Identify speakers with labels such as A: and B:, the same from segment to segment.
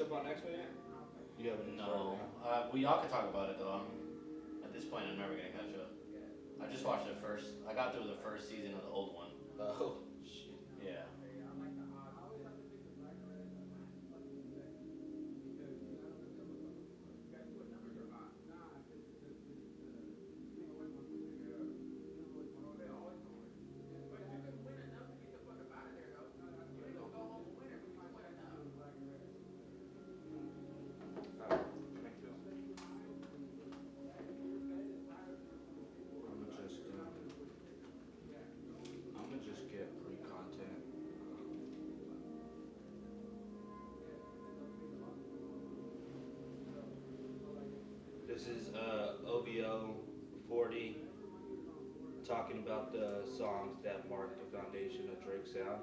A: up on X-Men yet? You haven't?
B: No. Well, y'all can talk about it though. At this point, I'm never gonna catch up. I just watched the first. I got through the first season of the old one.
A: Oh shit.
B: Yeah.
A: I'm gonna just get free content. This is OVO 40 talking about the songs that mark the foundation of Drake's sound.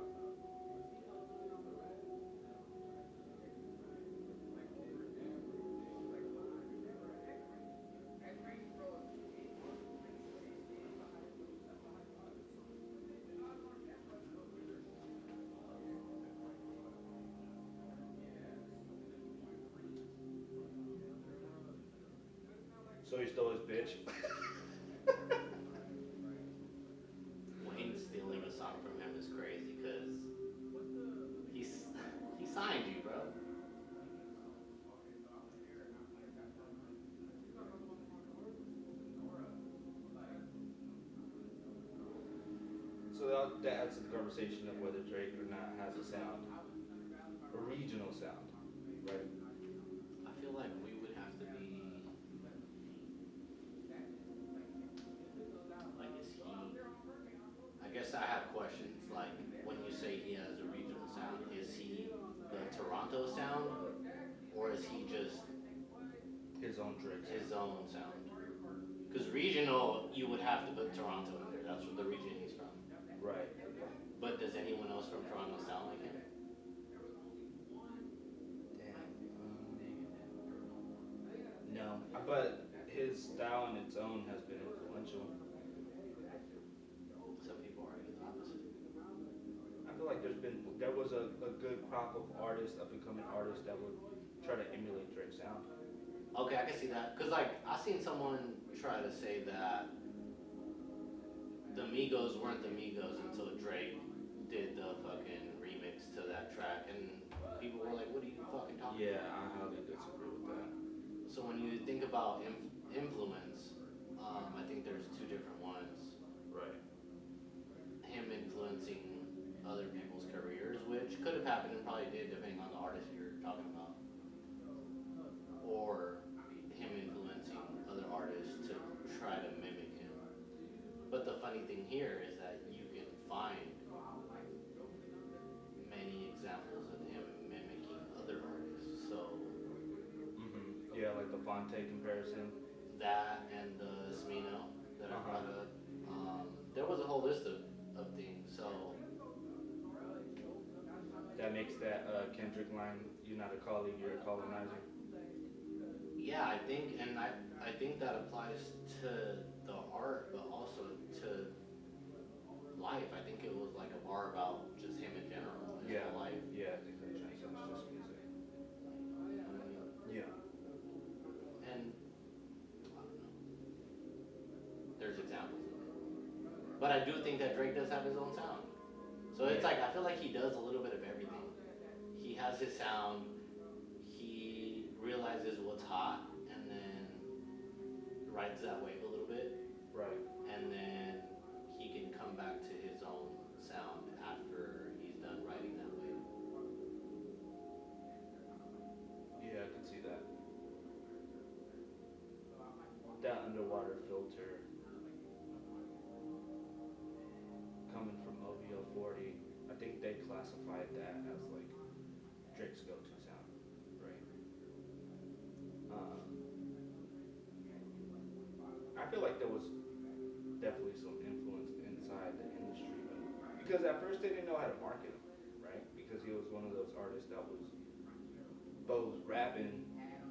A: So he stole his bitch.
B: Wayne stealing a song from him is crazy because he signed you, bro.
A: So that adds to the conversation of whether Drake or not has a sound, a regional sound, right?
B: I feel like we would have to be like, is he? I guess I have questions. Like, when you say he has a regional sound, is he the Toronto sound, or is he just
A: His own Drake.
B: his own sound? Because regional, you would have to put Toronto in there. That's what the region he's from.
A: Right.
B: But does anyone else from Toronto sound like him?
A: Damn. No, but his style on its own has been influential.
B: Some people argue the opposite.
A: I feel like there was a good crop of artists, up and coming artists that would try to emulate Drake's sound.
B: Okay, I can see that. Because, like, I seen someone try to say that the Migos weren't the Migos until Drake did the fucking remix to that track. And people were like, what are you fucking talking
A: Yeah,
B: about?
A: I highly disagree with that.
B: So when you think about influence, I think there's two different ones.
A: Right.
B: Him influencing other people's careers, which could have happened and probably did depending on the artist you're talking about. Or him influencing other artists to try to mimic him. But the funny thing here is that you can find many examples of him mimicking other artists. So
A: Yeah, like the Fonte comparison.
B: that and the Smino that I brought up, there was a whole list of things. So
A: That makes that Kendrick line, "You're not a colleague, you're a colonizer."
B: yeah, I think that applies to the art, but also to life. I think it was like a bar about just him in general, his whole life.
A: Yeah, I think that transcends just music. Yeah.
B: And I don't know. There's examples of it. But I do think that Drake does have his own sound. So it's like, I feel like he does a little bit of everything. He has his sound, he realizes what's hot, and then rides that wave a little bit,
A: Right.
B: and then he can come back to his own sound after he's done riding that wave.
A: Yeah, I can see that. That underwater filter coming from OVO 40, I think they classified that as like Drake's go-to sound, right? I feel like there was definitely some influence inside the industry, because at first they didn't know how to market him, right? Because he was one of those artists that was both rapping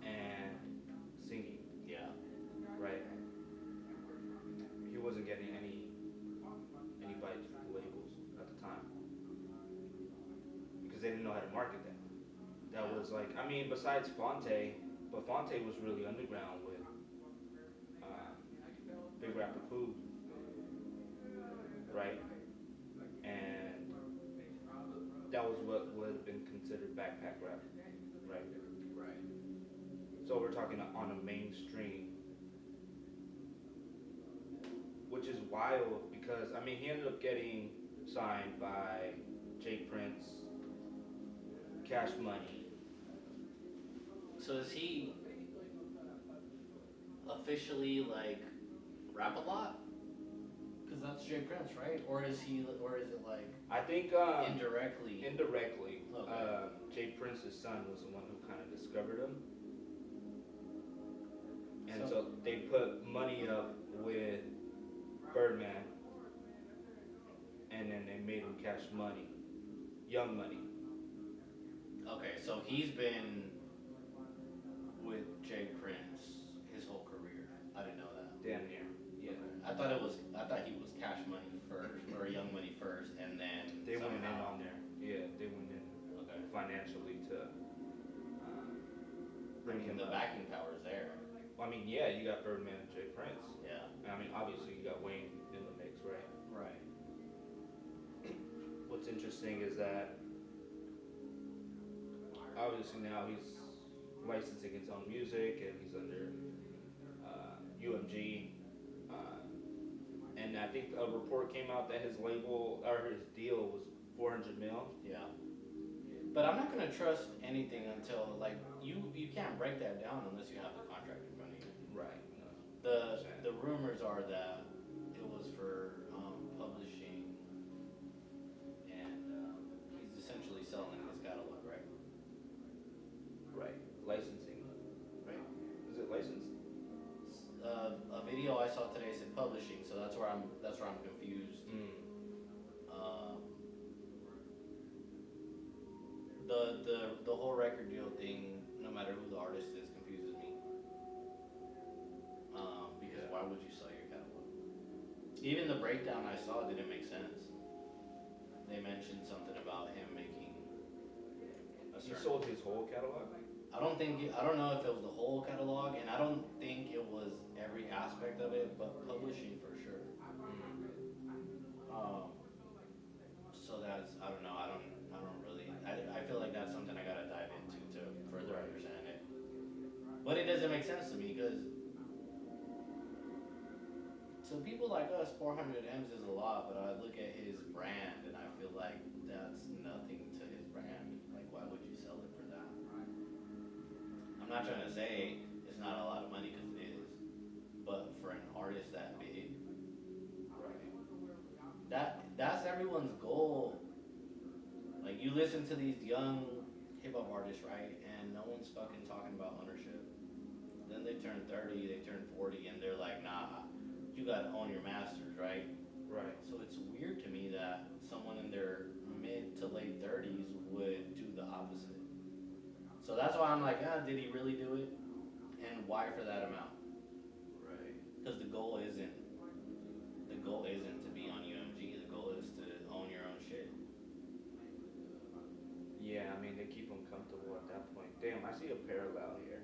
A: and singing,
B: Yeah.
A: right? He wasn't getting any bites from labels at the time because they didn't know how to market that. That was was like, I mean, besides Fonte, but Fonte was really underground with Big Rapper Pooh, right? And that was what would have been considered backpack rap, right?
B: Right.
A: So we're talking on a mainstream, which is wild because, I mean, he ended up getting signed by Jay Prince, Cash Money.
B: So is he officially like rap a lot? Because that's Jay Prince, right? Or is it like
A: I think
B: indirectly?
A: Indirectly,
B: Okay.
A: Jay Prince's son was the one who kind of discovered him, and so they put money up with Birdman, and then they made him Cash Money, Young Money.
B: Okay, so he's been with Jay Prince his whole career. I didn't know that.
A: Damn near, yeah.
B: I thought he was Cash Money first or Young Money first, and then
A: They went in
B: somehow-
A: on there. Yeah, they went in
B: Okay.
A: financially to bring him
B: The
A: up.
B: backing power's there.
A: I mean, yeah, you got Birdman and Jay Prince.
B: Yeah.
A: I mean, obviously you got Wayne in the mix, right?
B: Right.
A: What's interesting is that obviously now he's licensing his own music and he's under UMG. And I think a report came out that his label or his deal was 400 mil.
B: Yeah. But I'm not gonna trust anything until like you can't break that down unless you have the contract in front of you.
A: Right.
B: The rumors are that it was for publishing, and he's essentially selling his catalog, right?
A: Right. Licensing.
B: Right.
A: Is it licensed?
B: A video I saw today said publishing, so that's where I'm confused. The whole record deal thing, no matter who the artist is, confuses me. Because why would you sell your catalog? Even the breakdown I saw didn't make sense. They mentioned something about him making a
A: He
B: certain.
A: sold his whole catalog?
B: I don't know if it was the whole catalog, and I don't think it was every aspect of it, but publishing for sure. So that's, I don't know, I don't really, I feel like that's something I gotta dive into to further understand it. But it doesn't make sense to me, because to people like us, 400 M's is a lot, but I look at his brand, and I feel like that's nothing to his brand. Like, why would you sell it for that? I'm not trying to say it's not a lot of money, because it is, but for an artist that big, that's everyone's goal. Like, you listen to these young hip-hop artists, right, and no one's fucking talking about ownership. Then they turn 30, they turn 40, and they're like, nah, you gotta own your masters, right?
A: Right.
B: So it's weird to me that someone in their mid to late 30s would do the opposite. So that's why I'm like, did he really do it? And why for that amount?
A: Right.
B: Because the goal isn't to be on UMG. The goal is to own your own shit.
A: Yeah, I mean, they keep them comfortable at that point. Damn, I see a parallel here.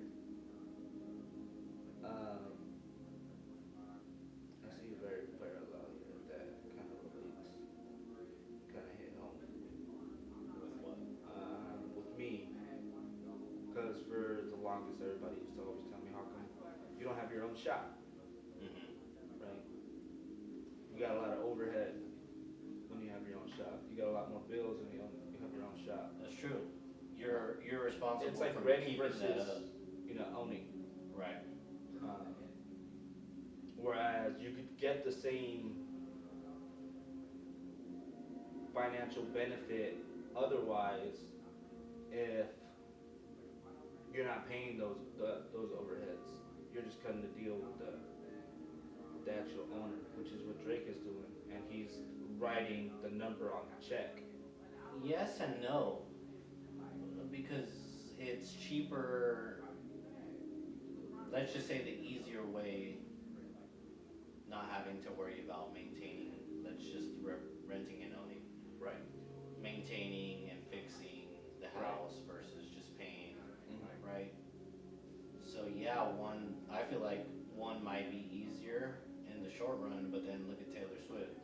A: I see a very parallel here that kind of relates, kind of hit home.
B: With what?
A: With me, because for the longest, everybody used to always tell me, how come you don't have your own shop, right? You got a lot of overhead when you have your own shop. You got a lot more bills when you have your own shop.
B: That's true. You're responsible
A: It's like
B: for
A: renting
B: keeping that up.
A: versus, owning.
B: Right.
A: Whereas you could get the same financial benefit otherwise if you're not paying those overheads. You're just cutting the deal with the actual owner, which is what Drake is doing, and he's writing the number on the check.
B: Yes and no, because it's cheaper. Let's just say the easier way, not having to worry about maintaining. Let's just renting and owning.
A: Right.
B: Maintaining and fixing the house versus just paying right? So yeah, I feel like one might be easier in the short run, but then look at Taylor Swift.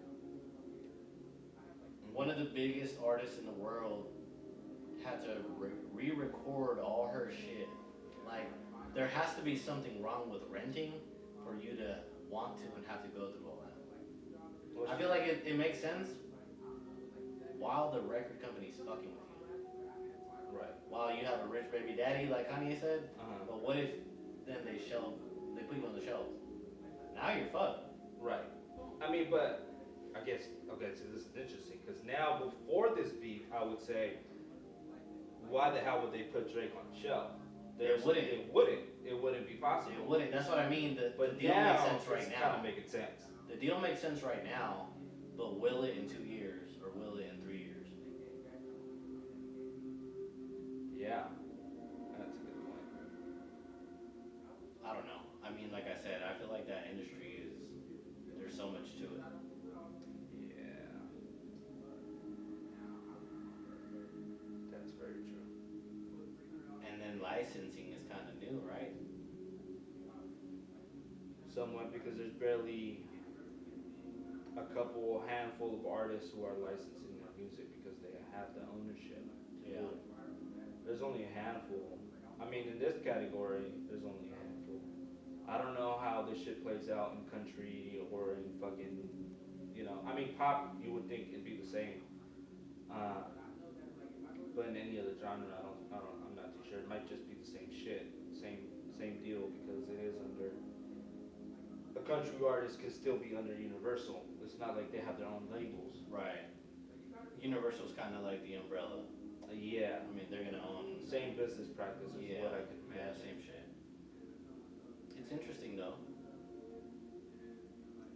B: One of the biggest artists in the world had to re-record all her shit. Like, there has to be something wrong with renting for you to want to and have to go through all that. I feel like it makes sense while the record company's fucking with you.
A: Right.
B: While you have a rich baby daddy, like Kanye said.
A: Uh-huh.
B: But what if then they put you on the shelf? Now you're fucked.
A: Right. I mean, but I guess, okay, so this is interesting, because now before this beef, I would say, why the hell would they put Drake on the shelf?
B: It wouldn't.
A: It wouldn't be possible.
B: It wouldn't. That's what I mean. The deal
A: now,
B: makes sense right
A: it's
B: now.
A: kind of making sense.
B: The deal makes sense right now, but will it in 2 years or will it in 3 years?
A: Yeah, that's a good point.
B: I don't know. I mean, like I said, I feel like that industry there's so much to it.
A: Yeah, that's very true.
B: And then licensing is kind of new, right?
A: Somewhat, because there's barely a handful of artists who are licensing their music because they have the ownership.
B: Yeah.
A: There's only a handful. I mean, in this category, there's only a handful. I don't know how this shit plays out in country or in fucking, I mean, pop, you would think it'd be the same. But in any other genre, I'm not too sure. It might just be the same shit, same deal, because it is under, a country artist can still be under Universal. It's not like they have their own labels.
B: Right. Universal's kind of like the umbrella.
A: Yeah.
B: I mean, they're gonna own.
A: Same business practice is what I can
B: Yeah,
A: imagine.
B: same shit. It's interesting though.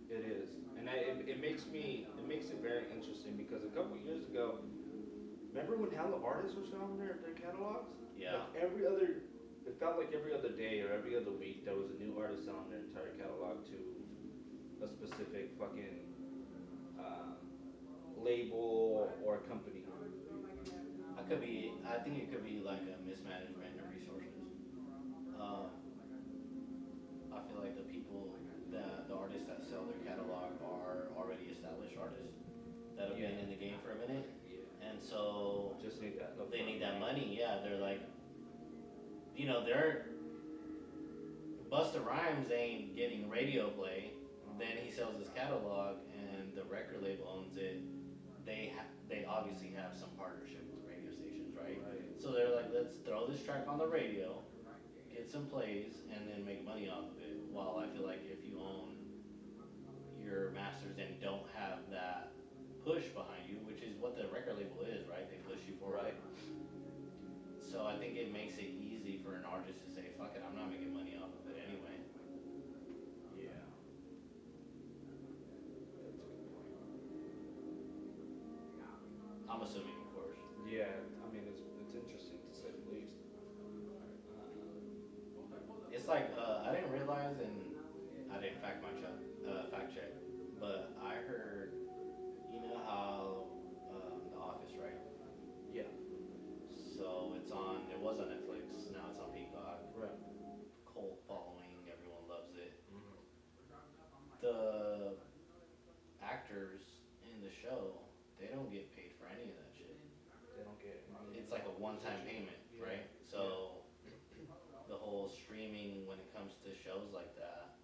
A: It is, and it makes it very interesting, because a couple years ago, remember when hella artists were selling their catalogs?
B: Yeah.
A: Like it felt like every other day or every other week there was a new artist selling their entire catalog to a specific fucking label or company.
B: I think it could be like a mismanagement of resources. I feel like the artists that sell their catalog are already established artists that have been in the game for a minute, and so
A: Just need that.
B: they need that money. Yeah, they're like, they're Busta Rhymes ain't getting radio play. Then he sells his catalog, and the record label owns it. They obviously have some partnership with radio stations, right? So they're like, let's throw this track on the radio, get some plays, and then make money off of it. While I feel like if you own your masters and don't have that push behind you, which is what the record label is, right? They push you for it. So I think it makes it easy for an artist to say, fuck it, I'm not making money off of it anyway.
A: Yeah. That's a good point.
B: I'm assuming, of course.
A: Yeah, I mean, it's interesting to say the least.
B: It's like, I didn't realize, and I didn't fact check, but I heard, you know how The Office, right?
A: Yeah.
B: So it was on Netflix, now it's on Peacock.
A: Right.
B: Cult following, everyone loves it.
A: Mm-hmm.
B: The actors in the show, they don't get paid for any of that shit.
A: They don't get money.
B: It's like a one-time payment, right? So the whole streaming when it comes to shows like that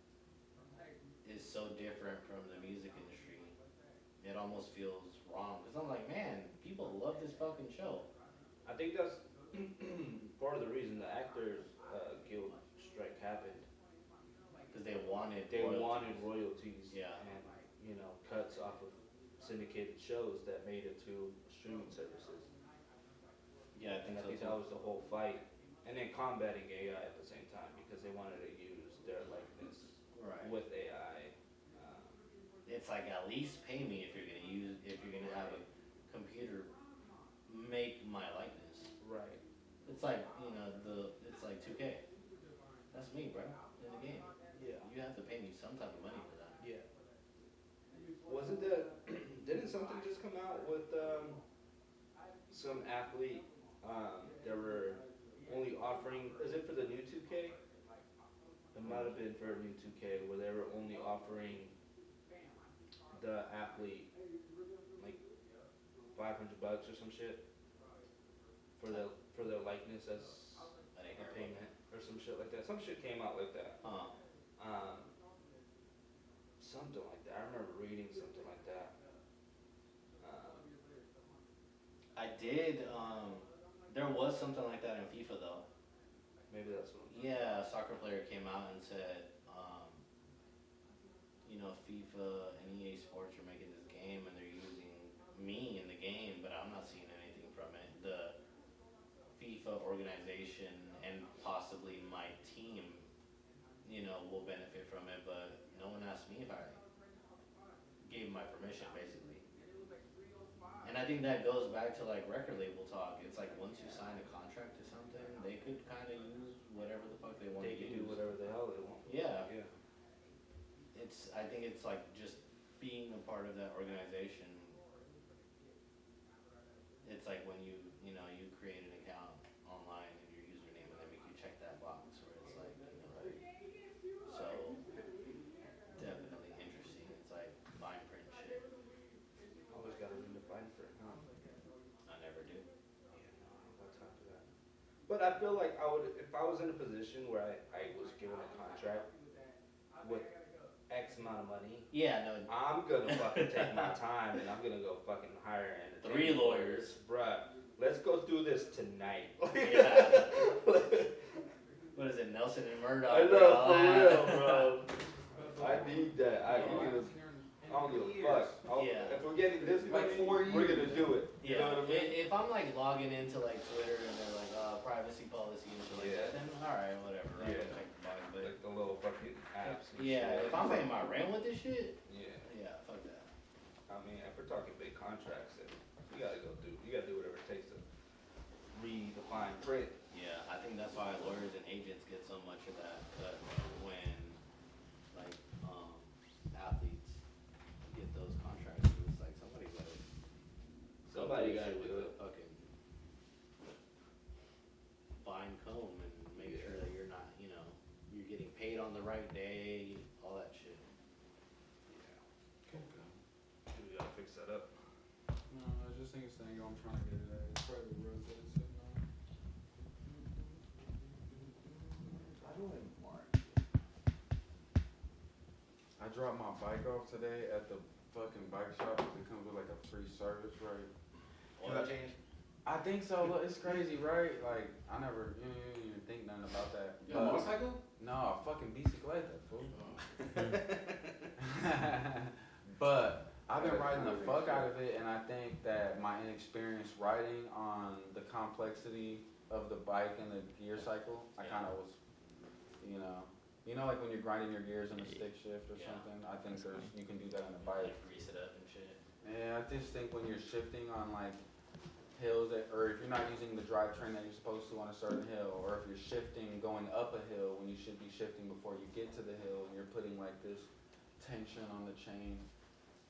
B: is so different from the music industry. It almost feels wrong, because I'm like, man, people love this fucking show.
A: I think that's part of the reason the Actors Guild strike happened.
B: Because they wanted
A: royalties.
B: Yeah.
A: And cuts off of syndicated shows that made it to streaming services.
B: Yeah, I think so
A: that was the whole fight. And then combating AI at the same time, because they wanted to use their likeness with AI.
B: It's like, at least pay me if you're gonna have a computer make my likeness.
A: Right.
B: It's like, it's like 2K. That's me, bro, in the game.
A: Yeah.
B: You have to pay me some type of money for that.
A: Yeah. Didn't something just come out with some athlete? There were only offering, is it for the new 2K? It might have been for a new 2K where they were only offering the athlete like $500 or some shit for their likeness as a payment or some shit like that. Some shit came out like that. Something like that. I remember reading something like that.
B: I did. There was something like that in FIFA though.
A: Maybe that's what.
B: Yeah, a soccer player came out and said, FIFA and EA Sports are making this game and they're using me in the game, but I'm not seeing anything from it. The FIFA organization and possibly my team, will benefit from it, but no one asked me if I gave my permission, basically. And I think that goes back to like record label talk. It's like once you sign a contract to something, they could kind of use whatever the fuck they want to use.
A: They can do whatever the hell they want.
B: Yeah.
A: Yeah.
B: I think it's like just being a part of that organization. It's like when you create an account online and your username and they make you check that box where it's like, so definitely interesting. It's like fine print shit.
A: Always gotta read the fine print, huh?
B: I never do.
A: Yeah, no, I don't got time for that. But I feel like if I was in a position where I was given a contract with X amount of money.
B: Yeah, no.
A: I'm gonna fucking take my time and I'm gonna go fucking hire an
B: 3 lawyers.
A: Bruh, let's go through this tonight.
B: Yeah. What is it, Nelson and Murdoch?
A: I know, for real, bro. I need that. I don't give a fuck. If we're getting this money, we're gonna do it. You know what I mean?
B: If I'm like logging into like Twitter and they're like, privacy policy and shit like that, then alright, whatever. Right?
A: Yeah.
B: Check the box, but
A: Like the little fucking apps. And
B: yeah,
A: shit.
B: if I'm paying my rent with this shit,
A: yeah,
B: fuck that.
A: I mean, if we're talking big contracts, then you gotta do whatever it takes to read the fine print.
B: Yeah, I think that's why lawyers and agents get so much of that cut when like athletes get those contracts. It's like somebody gotta
A: do
B: with
A: it.
B: a fucking fine comb and make sure that you're not, you're getting paid on the right day, all that shit.
A: Yeah. We gotta fix that up.
C: No, I just think it's the angle I'm trying to get it at. It's probably the road that it's sitting on.
A: I don't even Mark.
C: I dropped my bike off today at the fucking bike shop. It comes with like a free service, right?
B: Oil change?
C: I think so. Look, it's crazy, right? Like, I never even think nothing about that.
D: You have a motorcycle?
C: No, a fucking bicicleta, fool. But I've been riding the fuck out of it, and I think that my inexperience riding on the complexity of the bike and the gear cycle, I kind of was, like when you're grinding your gears in a stick shift or something. I think you can do that on a bike.
B: Like grease it up and shit.
C: Yeah, I just think when you're shifting on like hills or if you're not using the drivetrain that you're supposed to on a certain hill, or if you're shifting going up a hill when you should be shifting before you get to the hill, and you're putting like this tension on the chain.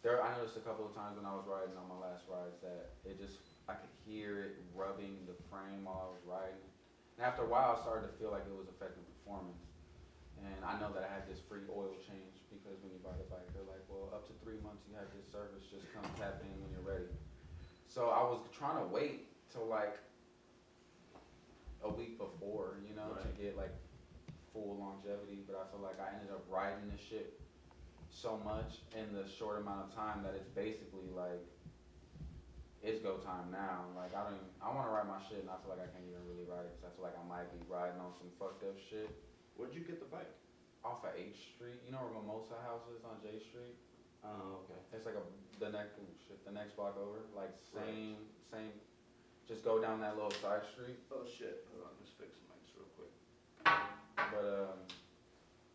C: I noticed a couple of times when I was riding on my last rides that I could hear it rubbing the frame while I was riding. And after a while, I started to feel like it was affecting performance. And I know that I had this free oil change because when you buy the bike, they're like, well, up to 3 months you have this service, just come tap in when you're ready. So I was trying to wait till like a week before, to get like full longevity, but I feel like I ended up riding this shit so much in the short amount of time that it's basically like, it's go time now. Like I want to ride my shit and I feel like I can't even really ride it because I feel like I might be riding on some fucked up shit.
A: Where'd you get the bike?
C: Off of H Street. You know where Mimosa House is on J Street?
A: Oh, okay.
C: It's like the next block over. Like same, just go down that little side street.
A: Oh shit, hold on, just fix the mics real quick.
C: But,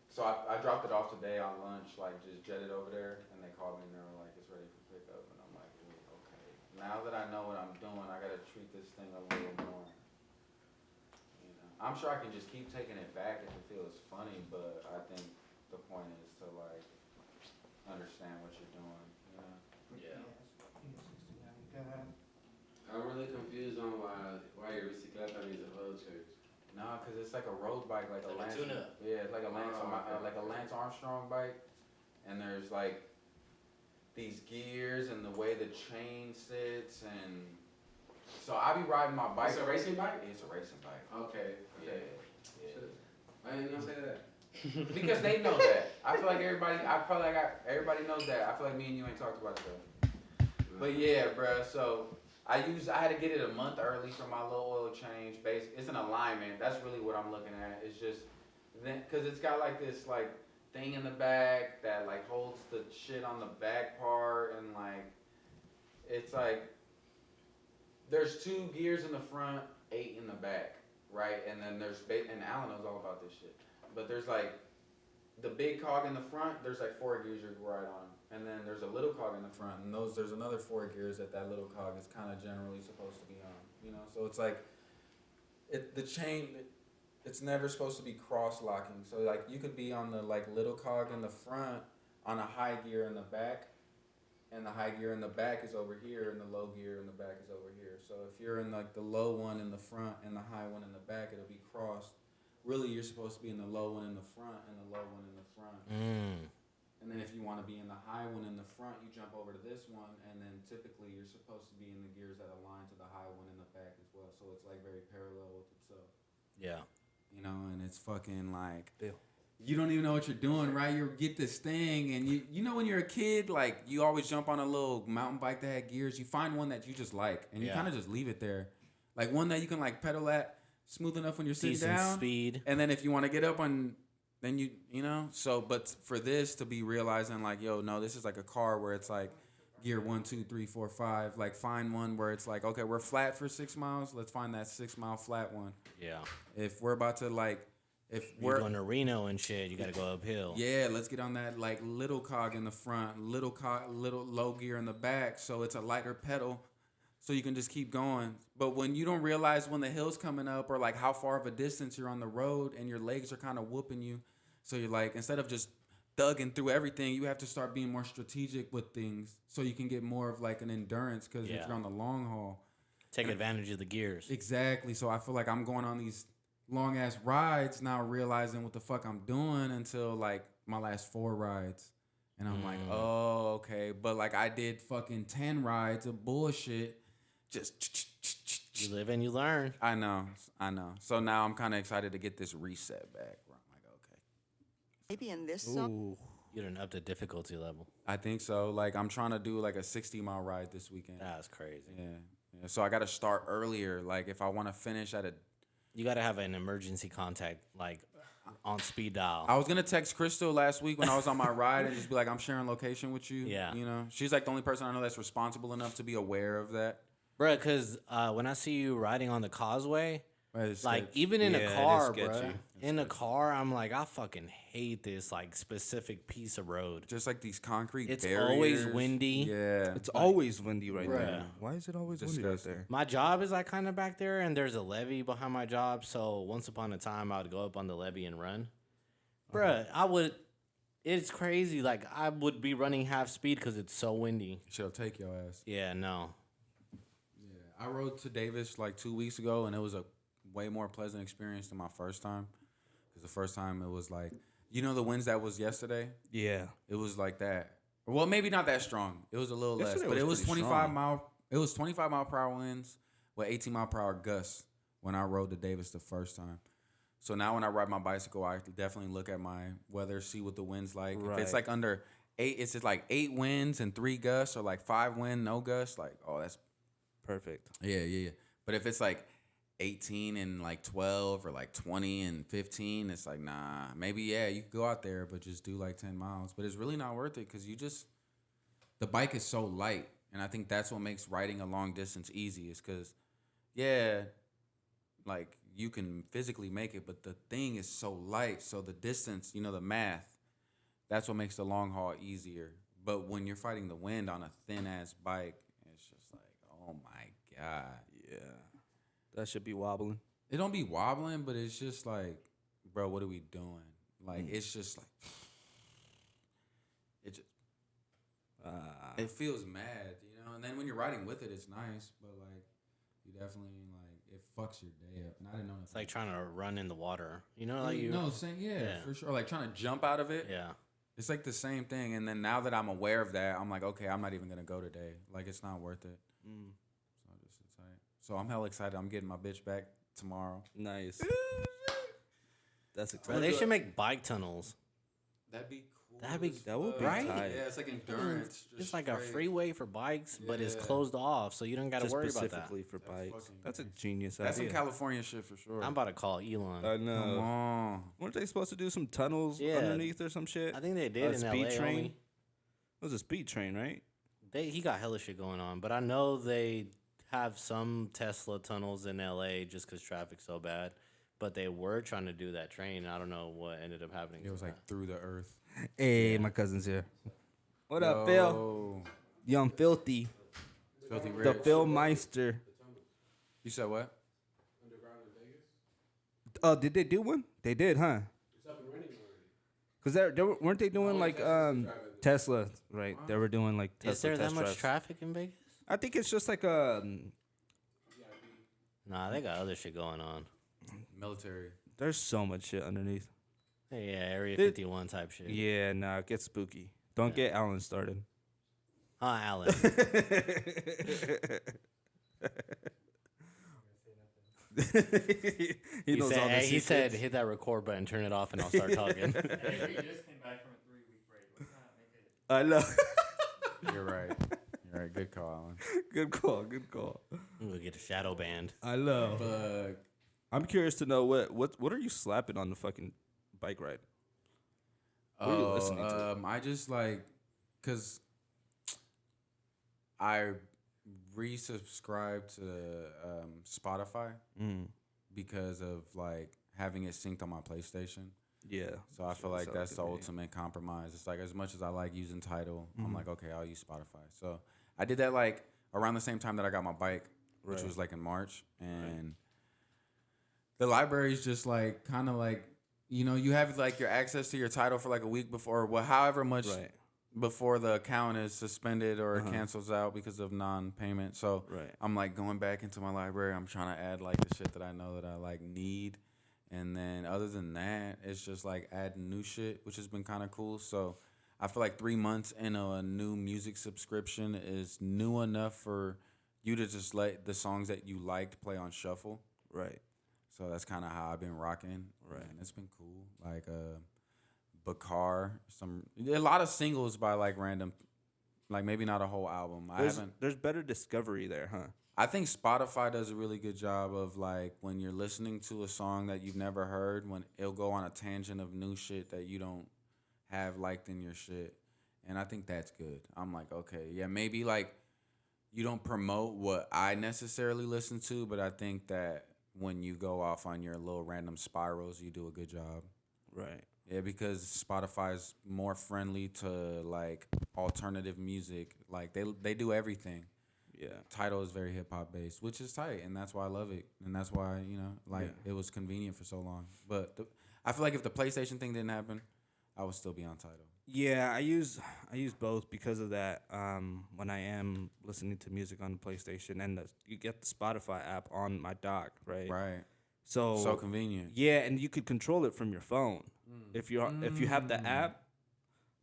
C: so I dropped it off today on lunch, like just jetted over there, and they called me and they were like, it's ready for pickup. And I'm like, okay. Now that I know what I'm doing, I gotta treat this thing a little more. I'm sure I can just keep taking it back if it feels funny, but I think the point is to like understand what you're doing,
B: Yeah.
D: I'm really confused on why your bicicleta needs an oil change.
C: No, cause it's like a road bike, like
B: It's
C: a
B: like a
C: Lance.
B: tune-up.
C: Yeah, it's like a Lance,
A: Okay.
C: like a Lance Armstrong bike, and there's like these gears and the way the chain sits, and so I be riding my bike.
D: It's a racing bike?
C: It's a racing bike.
D: Okay.
C: Yeah.
D: Shit. Why didn't you say that?
C: Because they know that. I feel like everybody knows that. I feel like me and you ain't talked about that. But yeah, bruh. So I had to get it a month early for my little oil change. It's an alignment. That's really what I'm looking at. It's just then because it's got like this like thing in the back that like holds the shit on the back part, and like it's like there's 2 gears in the front, 8 in the back, right? And then and Alan knows all about this shit. But there's like the big cog in the front, there's like 4 gears you can ride on. And then there's a little cog in the front, and there's another 4 gears that little cog is kind of generally supposed to be on, you know? So it's like, it's never supposed to be cross-locking. So like you could be on the like little cog in the front on a high gear in the back, and the high gear in the back is over here, and the low gear in the back is over here. So if you're in like the low one in the front and the high one in the back, it'll be crossed. Really, you're supposed to be in the low one in the front and the low one in the front. And then if you want to be in the high one in the front, you jump over to this one, and then typically you're supposed to be in the gears that align to the high one in the back as well. So it's like very parallel with itself.
E: Yeah.
C: You know, and it's fucking like
E: Deal.
C: you don't even know what you're doing, right? You get this thing, and you know when you're a kid, like you always jump on a little mountain bike that had gears. You find one that you just like, and you kind of just leave it there, like one that you can like pedal at smooth enough when you're sitting
E: Decent
C: down.
E: speed.
C: And then if you want to get up on, then you know. So, but for this to be realizing like, yo, no, this is like a car where it's like gear 1, 2, 3, 4, 5. Like find one where it's like, okay, we're flat for 6 miles. Let's find that 6 mile flat one.
E: Yeah.
C: If we're about to like, if
E: You're
C: we're
E: going to Reno and shit, you got to go uphill.
C: yeah, let's get on that like little cog in the front, little low gear in the back, so it's a lighter pedal, so you can just keep going. But when you don't realize when the hill's coming up or like how far of a distance you're on the road and your legs are kind of whooping you, so you're like, instead of just thugging through everything, you have to start being more strategic with things so you can get more of like an endurance, because if you're on the long haul,
E: Take advantage of the gears.
C: exactly. So I feel like I'm going on these long ass rides now, realizing what the fuck I'm doing until like my last 4 rides. And I'm like, oh, okay. But like I did fucking 10 rides of bullshit. Just
E: You live and you learn.
C: I know. So now I'm kind of excited to get this reset back. Where I'm like, okay.
F: Maybe in this song.
E: You done up the difficulty level.
C: I think so. Like I'm trying to do like a 60-mile ride this weekend.
E: That's crazy.
C: Yeah. So I got to start earlier. Like if I want to finish at a
E: You got to have an emergency contact, like, on speed dial.
C: I was gonna text Crystal last week when I was on my ride and just be like, I'm sharing location with you.
E: Yeah.
C: You know, she's like the only person I know that's responsible enough to be aware of that.
E: Bruh, because when I see you riding on the causeway,
C: It's
E: like,
C: sketchy.
E: even in
D: Yeah,
E: a
D: it is
E: car,
D: sketchy.
E: bruh. In a car, I'm like, I fucking hate this, like, specific piece of road.
C: Just like these concrete
E: It's
C: barriers.
E: always windy.
C: Yeah.
D: It's always windy right
E: Bruh.
D: there. Why is it always windy right
C: Disgusting.
D: there?
E: My job is, like, kind of back there, and there's a levee behind my job, so once upon a time, I would go up on the levee and run. Bruh, it's crazy. Like, I would be running half speed because it's so windy.
C: She'll take your ass.
E: Yeah, no.
C: Yeah. I rode to Davis like 2 weeks ago, and it was a way more pleasant experience than my first time. Because the first time it was like, you know, the winds that was yesterday?
D: Yeah.
C: It was like that. Well, maybe not that strong. It was a little less,
D: Yesterday
C: but it
D: was
C: was
D: pretty
C: 25
D: strong.
C: mile. It was 25 mile per hour winds with 18 mile per hour gusts when I rode to Davis the first time. So now when I ride my bicycle, I definitely look at my weather, see what the wind's like. If it's
D: Right.
C: like under 8, it's just like 8 winds and 3 gusts, or like 5 wind, no gusts. Like, oh, that's
D: Perfect.
C: yeah. But if it's like 18 and like 12 or like 20 and 15, it's like, nah, maybe, yeah, you could go out there, but just do like 10 miles. But it's really not worth it because the bike is so light. And I think that's what makes riding a long distance easy, is because, yeah, like you can physically make it, but the thing is so light. So the distance, you know, the math, that's what makes the long haul easier. But when you're fighting the wind on a thin ass bike, it's just like, oh my God.
D: Yeah. That should be wobbling.
C: It don't be wobbling, but it's just like, bro, what are we doing? Like, it's just like, it just, it feels mad, you know? And then when you're riding with it, it's nice, but like, you definitely, like, if fucks your day up. And I didn't know.
E: It's like trying to run in the water. You know, like you.
C: No, same, yeah, for sure. Like trying to jump out of it.
E: Yeah.
C: It's like the same thing. And then now that I'm aware of that, I'm like, okay, I'm not even gonna go today. Like it's not worth it. So I just sit tight. So I'm hella excited. I'm getting my bitch back tomorrow.
D: Nice. That's
E: Bro,
D: exciting.
E: they should make bike tunnels.
C: That'd be cool.
D: That would be
E: Right?
D: tight.
C: Yeah, it's like endurance.
E: It's
C: just
E: like a
C: straight.
E: freeway for bikes, but it's
C: Yeah.
E: closed off, so you don't got to
D: Just
E: worry about that.
D: specifically for bikes.
C: fucking
D: That's a
C: nice.
D: genius
C: That's some
D: idea.
C: California shit for sure.
E: I'm about to call Elon.
D: I
C: Come
D: know.
C: on.
D: Weren't they supposed to do some tunnels
E: Yeah.
D: underneath or some shit?
E: I think they did
D: A
E: in
D: speed
E: LA
D: train?
E: only.
D: It was a speed train, right?
E: He got hella shit going on, but I know they have some Tesla tunnels in LA just because traffic's so bad. But they were trying to do that train. I don't know what ended up happening.
C: It was
E: to
C: like
E: that.
C: through the earth.
D: Hey, my cousin's here. What up, Phil?
C: Yo,
D: Young Filthy.
C: Filthy
D: The
C: Rich.
D: Phil Meister.
C: You said what?
D: Oh, did they do one? They did, huh? It's up and running already. Because weren't they doing like Tesla, right? They were doing like Tesla
E: Is there that
D: test
E: much
D: drives.
E: traffic in Vegas?
D: I think it's just like
E: Nah, they got other shit going on.
C: Military.
D: there's so much shit underneath.
E: Yeah, Area
D: It-
E: 51 type shit.
D: Yeah, nah, it gets spooky. Don't get Alan started.
E: Alan.
D: he knows all the
E: he said,
D: secrets.
E: hit that record button, turn it off, and I'll start talking.
G: Hey, we just came back from a 3-week break. Let's not make it.
D: I know.
C: You're right. You're right. Good call, Alan.
D: Good call. Good call.
E: We'll get a shadow band.
D: I love.
C: Fuck.
D: I'm curious to know what are you slapping on the fucking bike ride? What are you listening to?
C: I just like, cause I resubscribed to Spotify because of like having it synced on my PlayStation.
D: Yeah.
C: So I feel
D: That's
C: like
D: how it
C: that's
D: could
C: the
D: be.
C: ultimate compromise. It's like as much as I like using Tidal, I'm like, okay, I'll use Spotify. So I did that like around the same time that I got my bike, which
D: Right.
C: was like in March, and the library is just like kind of like, you know, you have like your access to your Tidal for like a week before, well, however much
D: Right.
C: before the account is suspended or it cancels out because of non-payment. So
D: Right.
C: I'm like going back into my library. I'm trying to add like the shit that I know that I like need. And then other than that, it's just like adding new shit, which has been kind of cool. So I feel like 3 months in a new music subscription is new enough for you to just let the songs that you liked play on shuffle.
D: Right.
C: So that's kind of how I've been rocking.
D: Right.
C: And it's been cool. Like Bakar, a lot of singles by like random, like maybe not a whole album.
D: There's better discovery there, huh?
C: I think Spotify does a really good job of like when you're listening to a song that you've never heard, when it'll go on a tangent of new shit that you don't have liked in your shit. And I think that's good. I'm like, okay, yeah, maybe like you don't promote what I necessarily listen to, but I think that when you go off on your little random spirals, you do a good job.
D: Right.
C: Yeah, because Spotify is more friendly to like alternative music. Like they do everything.
D: Yeah.
C: Tidal is very hip hop based, which is tight, and that's why I love it, and that's why it was convenient for so long. But I feel like if the PlayStation thing didn't happen, I would still be on Tidal.
D: Yeah, I use both because of that. When I am listening to music on the PlayStation, and you get the Spotify app on my dock, right?
C: Right.
D: So
C: Convenient.
D: Yeah, and you could control it from your phone. If you have the app,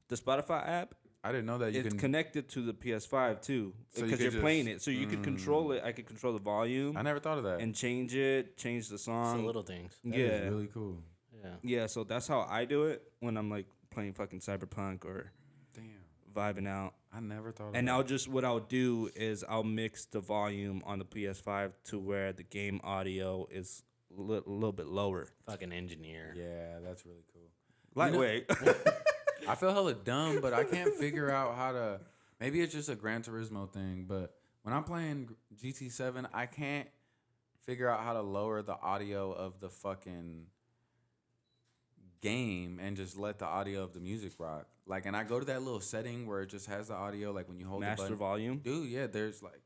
D: the Spotify app,
C: I didn't know that you
D: it's
C: can.
D: connected to the PS5 too,
C: So you
D: because
C: could
D: you're playing
C: just-
D: it. So you could control it. I could control the volume
C: I never thought of that.
D: and change the
E: It's the
D: song.
E: little things.
C: That
D: yeah,
C: is really cool.
E: Yeah.
D: yeah. So that's how I do it when I'm like playing fucking Cyberpunk or
C: Damn,
D: vibing out.
C: I never thought of
D: And
C: that.
D: what I'll do is I'll mix the volume on the PS5 to where the game audio is a little bit lower.
E: Fucking engineer.
C: Yeah, that's really cool.
D: Lightweight.
C: I feel hella dumb, but I can't figure out how to. Maybe it's just a Gran Turismo thing, but when I'm playing GT7, I can't figure out how to lower the audio of the fucking game and just let the audio of the music rock. Like, and I go to that little setting where it just has the audio, like when you hold the
D: Master
C: button.
D: volume.
C: Dude, yeah, there's like,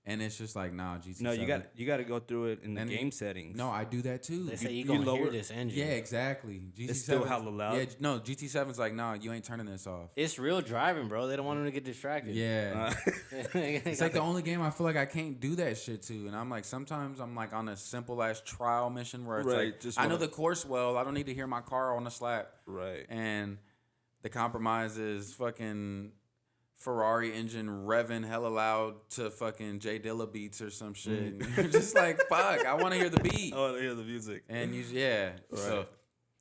C: And it's just like, nah, GT7.
D: No, you got to go through it in the game settings.
C: No, I do that too.
E: They say you gonna hear this engine.
C: Yeah, exactly. GT7,
D: It's still hella loud.
C: Yeah, no, GT7's like, nah, you ain't turning this off.
E: It's real driving, bro. They don't want them to get distracted.
C: Yeah. It's like the only game I feel like I can't do that shit to. And I'm like, sometimes I'm like on a simple ass trial mission where it's like,
D: just
C: I know the course well. I don't need to hear my car on the slap.
D: Right.
C: And the compromise is fucking Ferrari engine revving hella loud to fucking J Dilla beats or some shit. And you're just like, fuck, I want to hear the beat.
D: I want to hear the music.
C: And so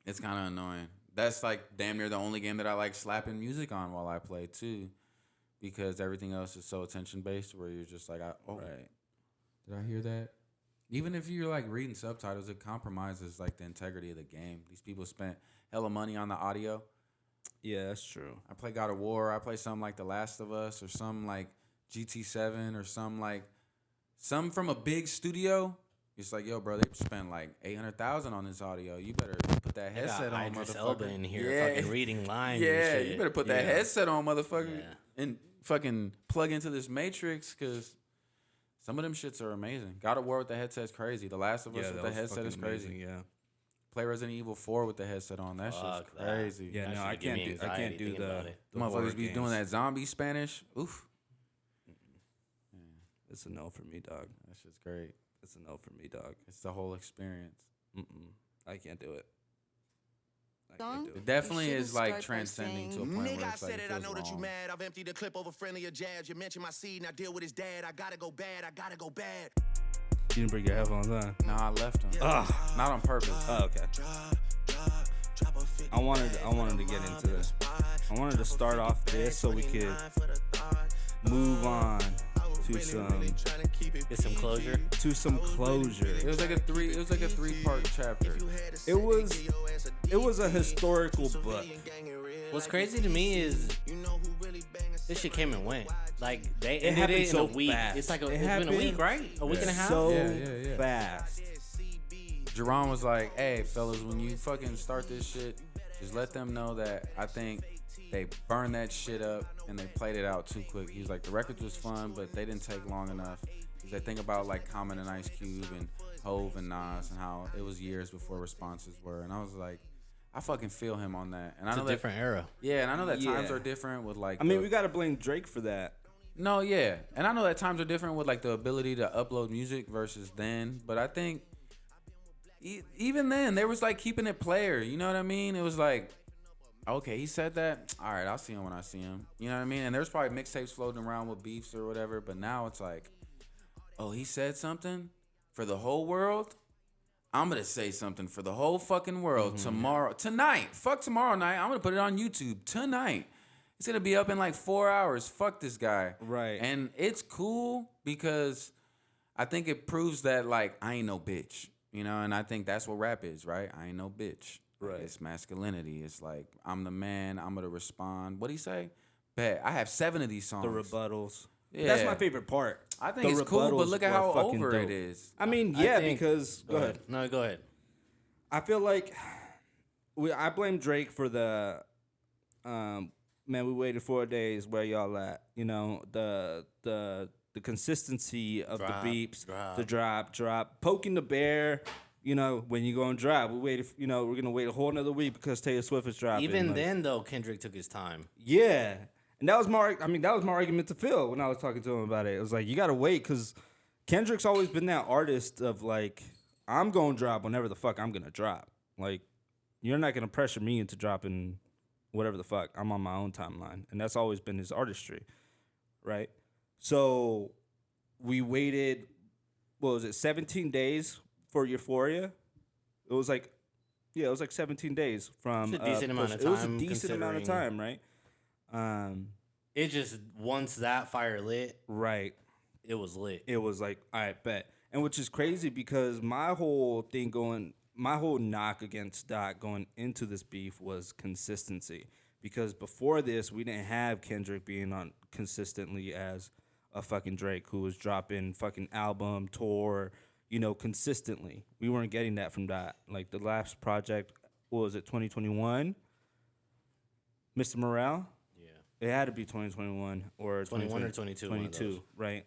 C: it's kind of annoying. That's like damn near the only game that I like slapping music on while I play too, because everything else is so attention based where you're just like, did I hear that? Even if you're like reading subtitles, it compromises like the integrity of the game. These people spent hella money on the audio.
D: Yeah, that's true.
C: I play God of War. I play something like The Last of Us or some like GT7 or some from a big studio. It's like, yo, bro, they spent like $800,000 on this audio. You better put that headset on,
E: Idris
C: motherfucker.
E: Elba in here, fucking reading lines.
C: Yeah,
E: and shit.
C: you better put that headset on, motherfucker,
E: Yeah.
C: and fucking plug into this Matrix, because some of them shits are amazing. God of War with the headset's crazy. The Last of Us with the headset is crazy.
D: Amazing, yeah.
C: Play Resident Evil 4 with the headset on. That shit's crazy.
D: Yeah,
E: That
D: no,
E: shit
D: I
E: give me
D: can't
E: anxiety
D: do
E: thinking about it.
D: the horror
C: Motherfuckers be
D: games.
C: doing that zombie Spanish. Oof.
D: It's a no for me, dog.
C: That shit's great.
D: It's a no for me, dog.
C: It's the whole experience.
D: I can't do it.
C: It definitely
F: You
C: is
F: shouldn't
C: like
F: start by
C: transcending to a
F: saying,
C: point
H: Nigga,
C: where
H: I
C: it's like
H: said
C: it
H: it, I
C: feels
H: know that you
C: wrong.
H: mad. I've emptied the clip over friendlier jabs. You mentioned my seed, and I deal with his dad. I gotta go bad, I gotta go bad.
D: You didn't bring your headphones on.
C: Nah, I left him. Not on purpose.
D: Oh, okay. I wanted to get into this. I wanted to start off this so we could move on to
E: Get some closure.
C: It was like a three-part chapter.
D: It was a historical book.
E: What's crazy to me is this shit came and went. Like they ended
D: happened
E: it in
D: so
E: a week.
D: fast.
E: It's like
D: It
E: it's been a
D: happened
E: week, right? A week and a half.
D: So
C: Yeah.
D: fast.
C: Jerron was like, hey, fellas, when you fucking start this shit, just let them know that I think they burned that shit up and they played it out too quick. He was like, the records was fun, but they didn't take long enough. Because they think about like Common and Ice Cube and Hove and Nas and how it was years before responses were. And I was like, I fucking feel him on that. And
E: It's
C: I know
E: a different era.
C: Yeah, and I know that times
D: Yeah.
C: are different with like.
D: I mean, we gotta blame Drake for that.
C: No, yeah, and I know that times are different with like the ability to upload music versus then. But I think even then there was like keeping it player. You know what I mean? It was like, okay, he said that. All right, I'll see him when I see him. You know what I mean? And there's probably mixtapes floating around with beefs or whatever. But now it's like, oh, he said something for the whole world. I'm gonna say something for the whole fucking world tonight. Fuck tomorrow night. I'm gonna put it on YouTube tonight. It's gonna be up in like 4 hours. Fuck this guy.
D: Right.
C: And it's cool because I think it proves that like I ain't no bitch. You know, and I think that's what rap is, right? I ain't no bitch. Like,
D: Right.
C: it's masculinity. It's like I'm the man. I'm gonna respond. What'd he say? Bet I have 7 of these songs.
D: The rebuttals.
C: Yeah.
D: That's my favorite part.
C: I think
D: The
C: it's cool, but
D: rebuttals
C: look at
D: were
C: how
D: fucking
C: over
D: dope.
C: it is.
D: I mean,
E: I
D: yeah,
E: think-
D: because go ahead.
E: No, go ahead.
D: I feel like I blame Drake for the man. We waited 4 days. Where y'all at? You know, the consistency of
E: Drop,
D: the beeps,
E: drop.
D: the drop, poking the bear. You know, when you go and drop, we waited. You know, we're gonna wait a whole another week because Taylor Swift is dropping.
E: Even
D: like,
E: then, though, Kendrick took his time.
D: yeah. And that was my argument to Phil when I was talking to him about it. It was like, you gotta wait because Kendrick's always been that artist of like, I'm gonna drop whenever the fuck I'm gonna drop. Like, you're not gonna pressure me into dropping whatever the fuck. I'm on my own timeline. And that's always been his artistry. Right? So we waited, what was it, 17 days for Euphoria? It was like 17 days from
E: It's a decent amount of
D: It was a
E: time,
D: decent amount of
E: considering-
D: time, right?
E: It just once that fire lit,
D: Right.
E: it was lit.
D: It was like, all right, bet. And which is crazy because my whole knock against Doc going into this beef was consistency. Because before this, we didn't have Kendrick being on consistently as a fucking Drake who was dropping fucking album, tour, you know, consistently. We weren't getting that from Doc. Like the last project, what was it, 2021? Mr. Morale?
E: Yeah.
D: It had to be 2021 or
E: 21 or
D: 2020
E: 22, one of those.
D: 22, right?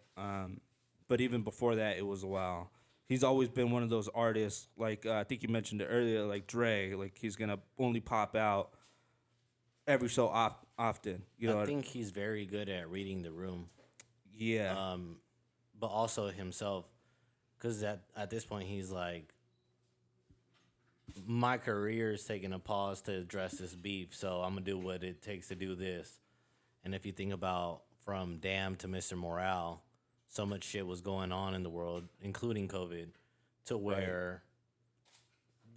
D: but even before that, it was a while. He's always been one of those artists, like I think you mentioned it earlier, like Dre. Like he's gonna only pop out every so often. You know,
E: I think he's very good at reading the room.
D: yeah,
E: But also himself, because at this point he's like, my career is taking a pause to address this beef, so I'm gonna do what it takes to do this. And if you think about from Damn to Mr. Morale, so much shit was going on in the world, including COVID, to where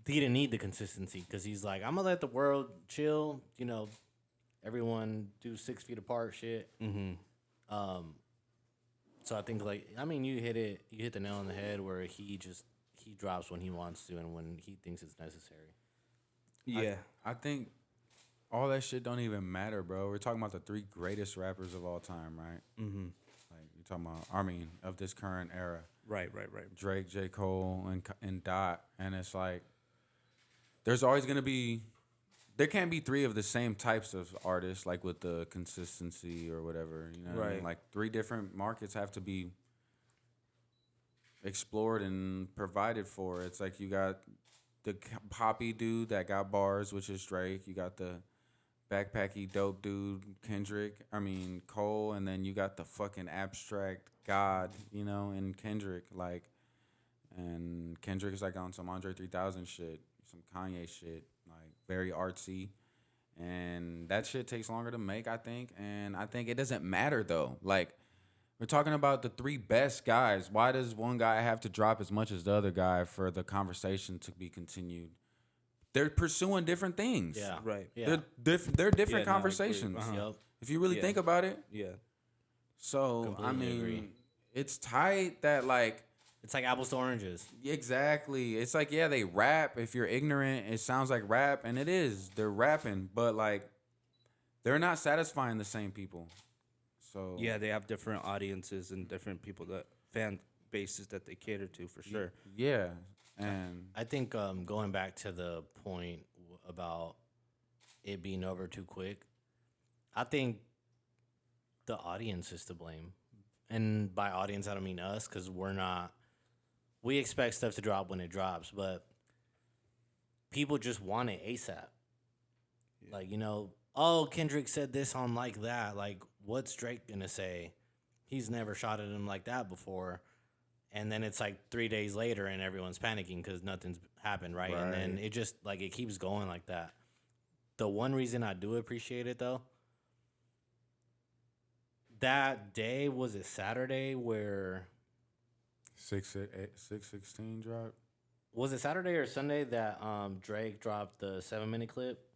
E: he didn't need the consistency because he's like, I'm gonna let the world chill, you know, everyone do 6 feet apart shit. So I think like, I mean, you hit the nail on the head where he drops when he wants to and when he thinks it's necessary.
D: yeah.
C: I think all that shit don't even matter, bro. We're talking about the 3 greatest rappers of all time, right?
D: Mm-hmm.
C: Like you're talking about, I mean, of this current era.
D: Right.
C: Drake, J. Cole, and Dot, and it's like there's always gonna be. There can't be 3 of the same types of artists, like with the consistency or whatever. You know what I mean?
D: Right.
C: Like 3 different markets have to be explored and provided for. It's like you got the poppy dude that got bars, which is Drake. You got the backpacky dope dude, Cole, and then you got the fucking abstract god, you know, in Kendrick. Like, and Kendrick is like on some Andre 3000 shit, some Kanye shit. Like very artsy, and that shit takes longer to make, I think. And I think it doesn't matter though. Like we're talking about the 3 best guys. Why does one guy have to drop as much as the other guy for the conversation to be continued? They're pursuing different things.
E: Yeah.
D: Right.
E: Yeah.
C: They're different
D: Yeah, no, I agree.
C: conversations.
D: Uh-huh.
C: If you really
D: Yeah.
C: think about it.
D: Yeah.
C: So
E: Completely
C: I mean,
E: agree.
C: it's tight that like.
E: It's like apples to oranges.
C: Exactly. It's like, yeah, they rap. If you're ignorant, it sounds like rap, and it is. They're rapping, but like they're not satisfying the same people. So
D: Yeah, they have different audiences and different people that fan bases that they cater to for sure.
C: yeah, and
E: I think going back to the point about it being over too quick, I think the audience is to blame. And by audience, I don't mean us, because we expect stuff to drop when it drops, but people just want it ASAP. Like, you know, oh, Kendrick said this on like that. Like, what's Drake gonna say? He's never shot at him like that before. And then it's like 3 days later and everyone's panicking because nothing's happened, right? And then it just, like, it keeps going like that. The one reason I do appreciate it, though, that day, was it Saturday where...
C: 616 drop.
E: Was it Saturday or Sunday that Drake dropped the 7-minute clip?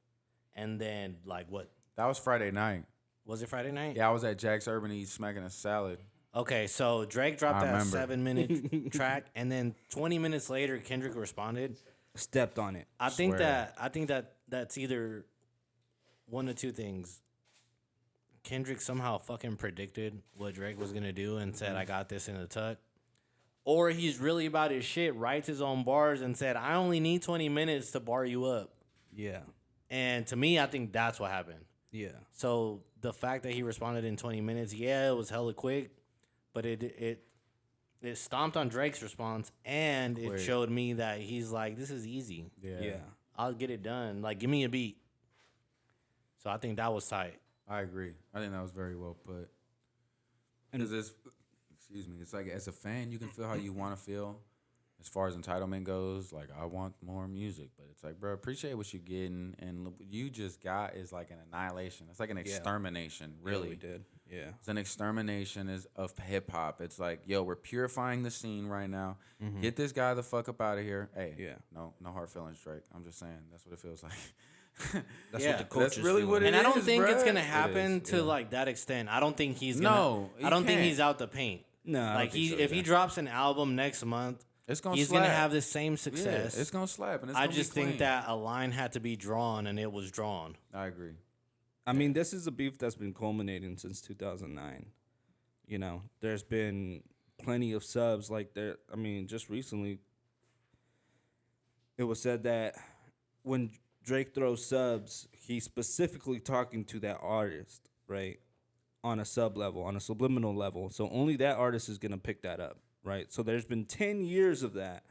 E: And then, like, what?
C: That was Friday night.
E: Was it Friday night?
C: Yeah, I was at Jack's Urban Eats smaking a salad.
E: Okay, so Drake dropped
C: I
E: that
C: remember.
E: 7-minute track, and then 20 minutes later, Kendrick responded.
D: Stepped on it.
E: I think
C: Swear.
E: that's either one of 2 things. Kendrick somehow fucking predicted what Drake was gonna do and said, "I got this in the tuck," or he's really about his shit, writes his own bars, and said, "I only need 20 minutes to bar you up."
D: Yeah.
E: And to me, I think that's what happened.
D: Yeah.
E: So the fact that he responded in 20 minutes, yeah, it was hella quick, but it stomped on Drake's response, and
C: Quick.
E: it showed me that he's like, this is easy.
D: Yeah.
E: I'll get it done. Like, give me a beat. So I think that was tight.
C: I agree. I think that was very well put. Because it's like as a fan, you can feel how you want to feel. As far as entitlement goes, like I want more music, but it's like, bro, appreciate what you're getting, and what you just got is like an annihilation. It's like an extermination, really.
D: Yeah, we did. Yeah.
C: It's an extermination of hip hop. It's like, yo, we're purifying the scene right now. Get this guy the fuck up out of here. Hey,
D: Yeah.
C: no hard feelings, Drake. I'm just saying that's what it feels like.
D: That's
E: Yeah.
D: what the culture's
C: That's really what
D: feeling.
C: it
E: And I don't
C: is,
E: think it's
C: bruh.
E: gonna
C: It
E: happen
C: is,
E: to
C: yeah.
E: like that extent. I don't think he's
C: No,
E: gonna. I don't think
C: can't.
E: he's out the paint.
D: No, I don't
E: Like
D: think so
E: if he
D: either.
E: drops an album next month,
C: It's gonna
E: he's
C: slap.
E: gonna have the same
C: Yeah,
E: success.
C: it's gonna slap, and it's
E: I
C: gonna be
E: just think
C: clean.
E: that a line had to be drawn, and it was drawn.
C: I agree.
D: I mean, this is a beef that's been culminating since 2009. You know, there's been plenty of subs like there. I mean, just recently, it was said that when Drake throws subs, he's specifically talking to that artist, right? on a sub level, on a subliminal level. So only that artist is gonna pick that up, right? So there's been 10 years of that.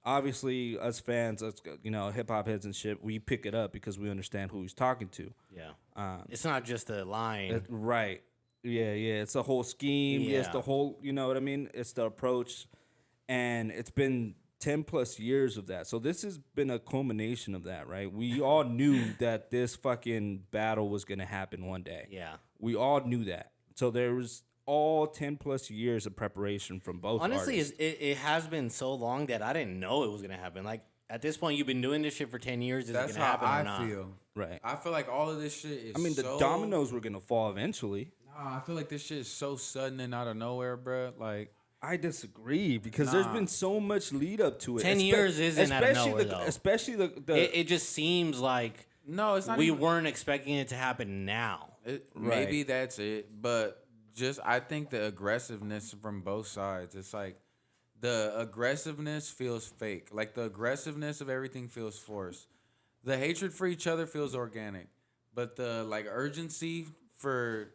D: Obviously, us fans, us hip hop heads and shit, we pick it up because we understand who he's talking to.
E: Yeah. It's not just a line.
D: Right. Yeah. It's the whole scheme. Yeah. It's the whole. You know what I mean? It's the approach, and it's been 10 plus years of that. So this has been a culmination of that, right? We all knew that this fucking battle was going to happen one day.
E: Yeah.
D: We all knew that. So there was all 10 plus years of preparation from both
E: Honestly,
D: artists.
E: it has been so long that I didn't know it was going to happen. Like, at this point, you've been doing this shit for 10 years. Is
C: That's
E: it going to happen
C: how
E: or not?
C: I feel.
D: Right.
C: I feel like all of this shit is
D: I mean, the dominoes were going to fall eventually.
C: Nah, I feel like this shit is so sudden and out of nowhere, bro. Like,
D: I disagree because there's been so much lead up to it.
E: 10 years isn't out of nowhere, though.
D: Especially
E: It just seems like
C: no, it's not.
E: We weren't expecting it to happen now.
C: Maybe that's it, but I think the aggressiveness from both sides. It's like the aggressiveness feels fake. Like the aggressiveness of everything feels forced. The hatred for each other feels organic, but the like urgency for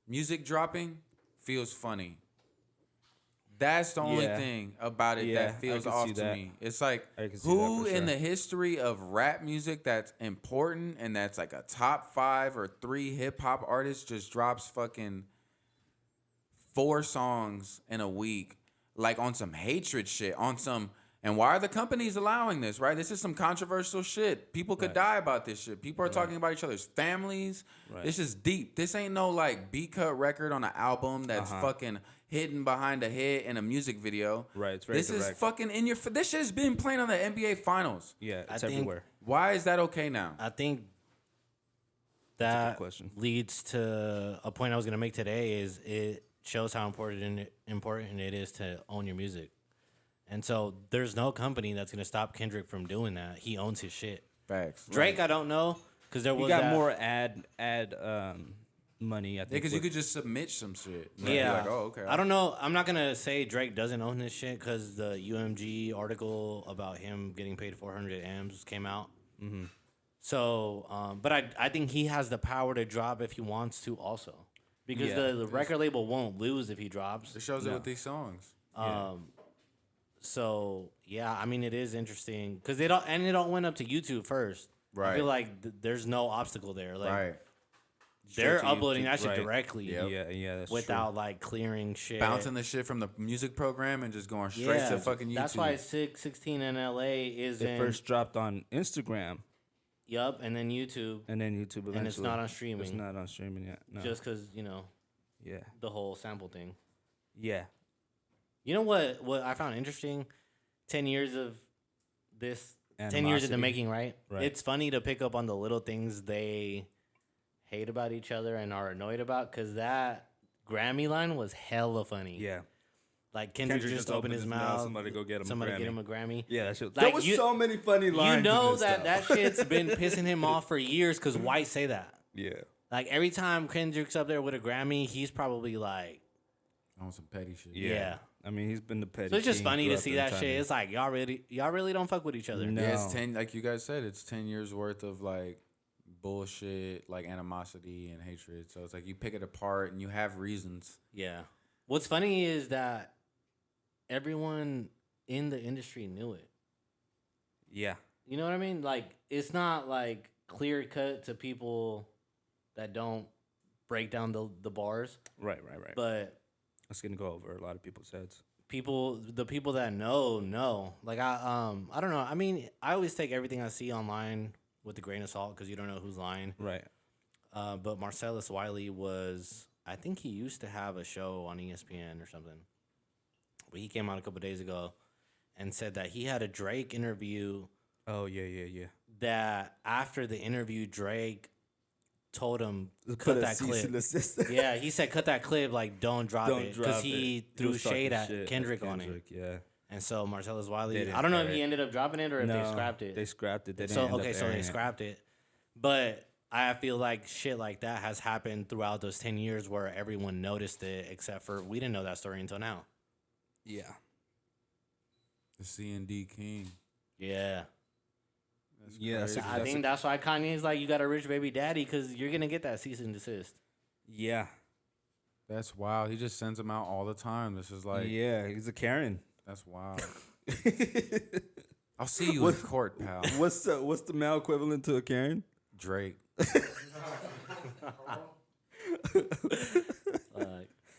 C: music dropping feels funny. That's the only thing about it that feels off to me. It's like, who in the history of rap music that's important and that's like a top 5 or 3 hip hop artists just drops fucking 4 songs in a week, like on some hatred shit, on some. And why are the companies allowing this, right? This is some controversial shit. People could die about this shit. People are talking about each other's families. This is deep. This ain't no like B-cut record on an album that's fucking hidden behind a hit in a music video.
D: Right, it's very
C: This
D: direct.
C: is fucking in your. This shit has been playing on the NBA Finals.
D: Yeah, it's
E: I think-
D: everywhere.
C: Why is that okay now?
E: I think
D: That's a
E: that
D: good question.
E: leads to a point I was going to make today is it shows how important it is to own your music. And so there's no company that's going to stop Kendrick from doing that. He owns his shit.
C: Facts.
E: Drake, I don't know, because there was
D: You got
E: that,
D: more ad money, I think.
C: Because you
D: with-
C: could just submit some shit. Like,
E: Yeah.
C: Like, oh, okay.
E: I don't know. I'm not going to say Drake doesn't own this shit because the UMG article about him getting paid 400 M's came out.
D: Mm-hmm.
E: So, but I think he has the power to drop if he wants to also. Because
D: Yeah.
E: the record label won't lose if he drops.
C: It shows it with these songs.
E: So yeah, I mean it is interesting because it all went up to YouTube first.
C: Right.
E: I feel like there's no obstacle there. Like
C: Right.
E: they're
D: Straight to
E: uploading
D: YouTube,
E: that shit
D: right.
E: directly.
D: Yeah, that's
E: Without like clearing shit.
C: Bouncing the shit from the music program and just going straight to fucking YouTube.
E: That's why 16 in LA is
D: true. It first dropped on Instagram
E: Yup, and then YouTube.
D: and then YouTube eventually.
E: And it's not on streaming.
D: It's not on streaming yet. No.
E: Just because,
D: yeah.
E: the whole sample thing.
D: Yeah.
E: You know what I found interesting? 10 years of this, 10 years in the
D: Animosity.
E: making, right?
D: Right.
E: It's funny to pick up on the little things they hate about each other and are annoyed about because that Grammy line was hella funny.
D: Yeah.
E: Like Kendrick just opened his mouth.
D: Somebody go get him
E: Somebody
D: a Grammy.
E: get him a Grammy.
D: Yeah, that shit.
E: Like,
D: there was so many funny lines.
E: You know
D: in this
E: that
D: stuff.
E: shit's been pissing him off for years because white say that.
D: Yeah.
E: Like every time Kendrick's up there with a Grammy, he's probably like,
C: on some petty shit.
E: yeah.
D: I mean, he's been the petty.
E: So it's just
D: king
E: funny to
D: throughout
E: see
D: the
E: that
D: entire-
E: shit. It's like y'all really don't fuck with each other.
D: No.
C: Yeah, it's 10, like you guys said, it's 10 years worth of like bullshit, like animosity and hatred. So it's like you pick it apart and you have reasons.
E: Yeah. What's funny is that everyone in the industry knew it.
D: Yeah.
E: You know what I mean? Like it's not like clear cut to people that don't break down the bars,
D: Right.
E: but
D: That's gonna go over a lot of people's heads.
E: the people that know. Like I don't know. I mean, I always take everything I see online with a grain of salt because you don't know who's lying.
D: Right.
E: But Marcellus Wiley I think he used to have a show on ESPN or something. But he came out a couple days ago and said that he had a Drake interview
D: Oh yeah.
E: that after the interview, Drake told him
D: Put
E: cut
D: a
E: that
D: cease
E: clip.
D: and desist.
E: Yeah, he said cut that clip, like don't drop
D: Don't
E: it,
D: drop
E: because he
D: it.
E: threw
D: was talking
E: shade at
D: shit
E: Kendrick on it.
D: Yeah.
E: And so Marcellus Wiley,
D: They didn't
E: I don't know if
D: air
E: he
D: it.
E: ended up dropping it or if they scrapped it.
D: They scrapped it. They
E: So
D: didn't end
E: okay,
D: up
E: so they
D: airing it.
E: scrapped it. But I feel like shit like that has happened throughout those 10 years where everyone noticed it, except for we didn't know that story until now.
D: Yeah.
C: The C&D King.
E: Yeah.
C: That's
D: Yeah,
C: crazy.
E: I think that's why Kanye's like, you got a rich baby daddy because you're going to get that cease and desist.
D: Yeah.
C: That's wild. He just sends them out all the time. This is like,
D: yeah, he's a Karen.
C: that's wild. I'll see you in court, pal.
D: What's the male equivalent to a Karen?
C: Drake.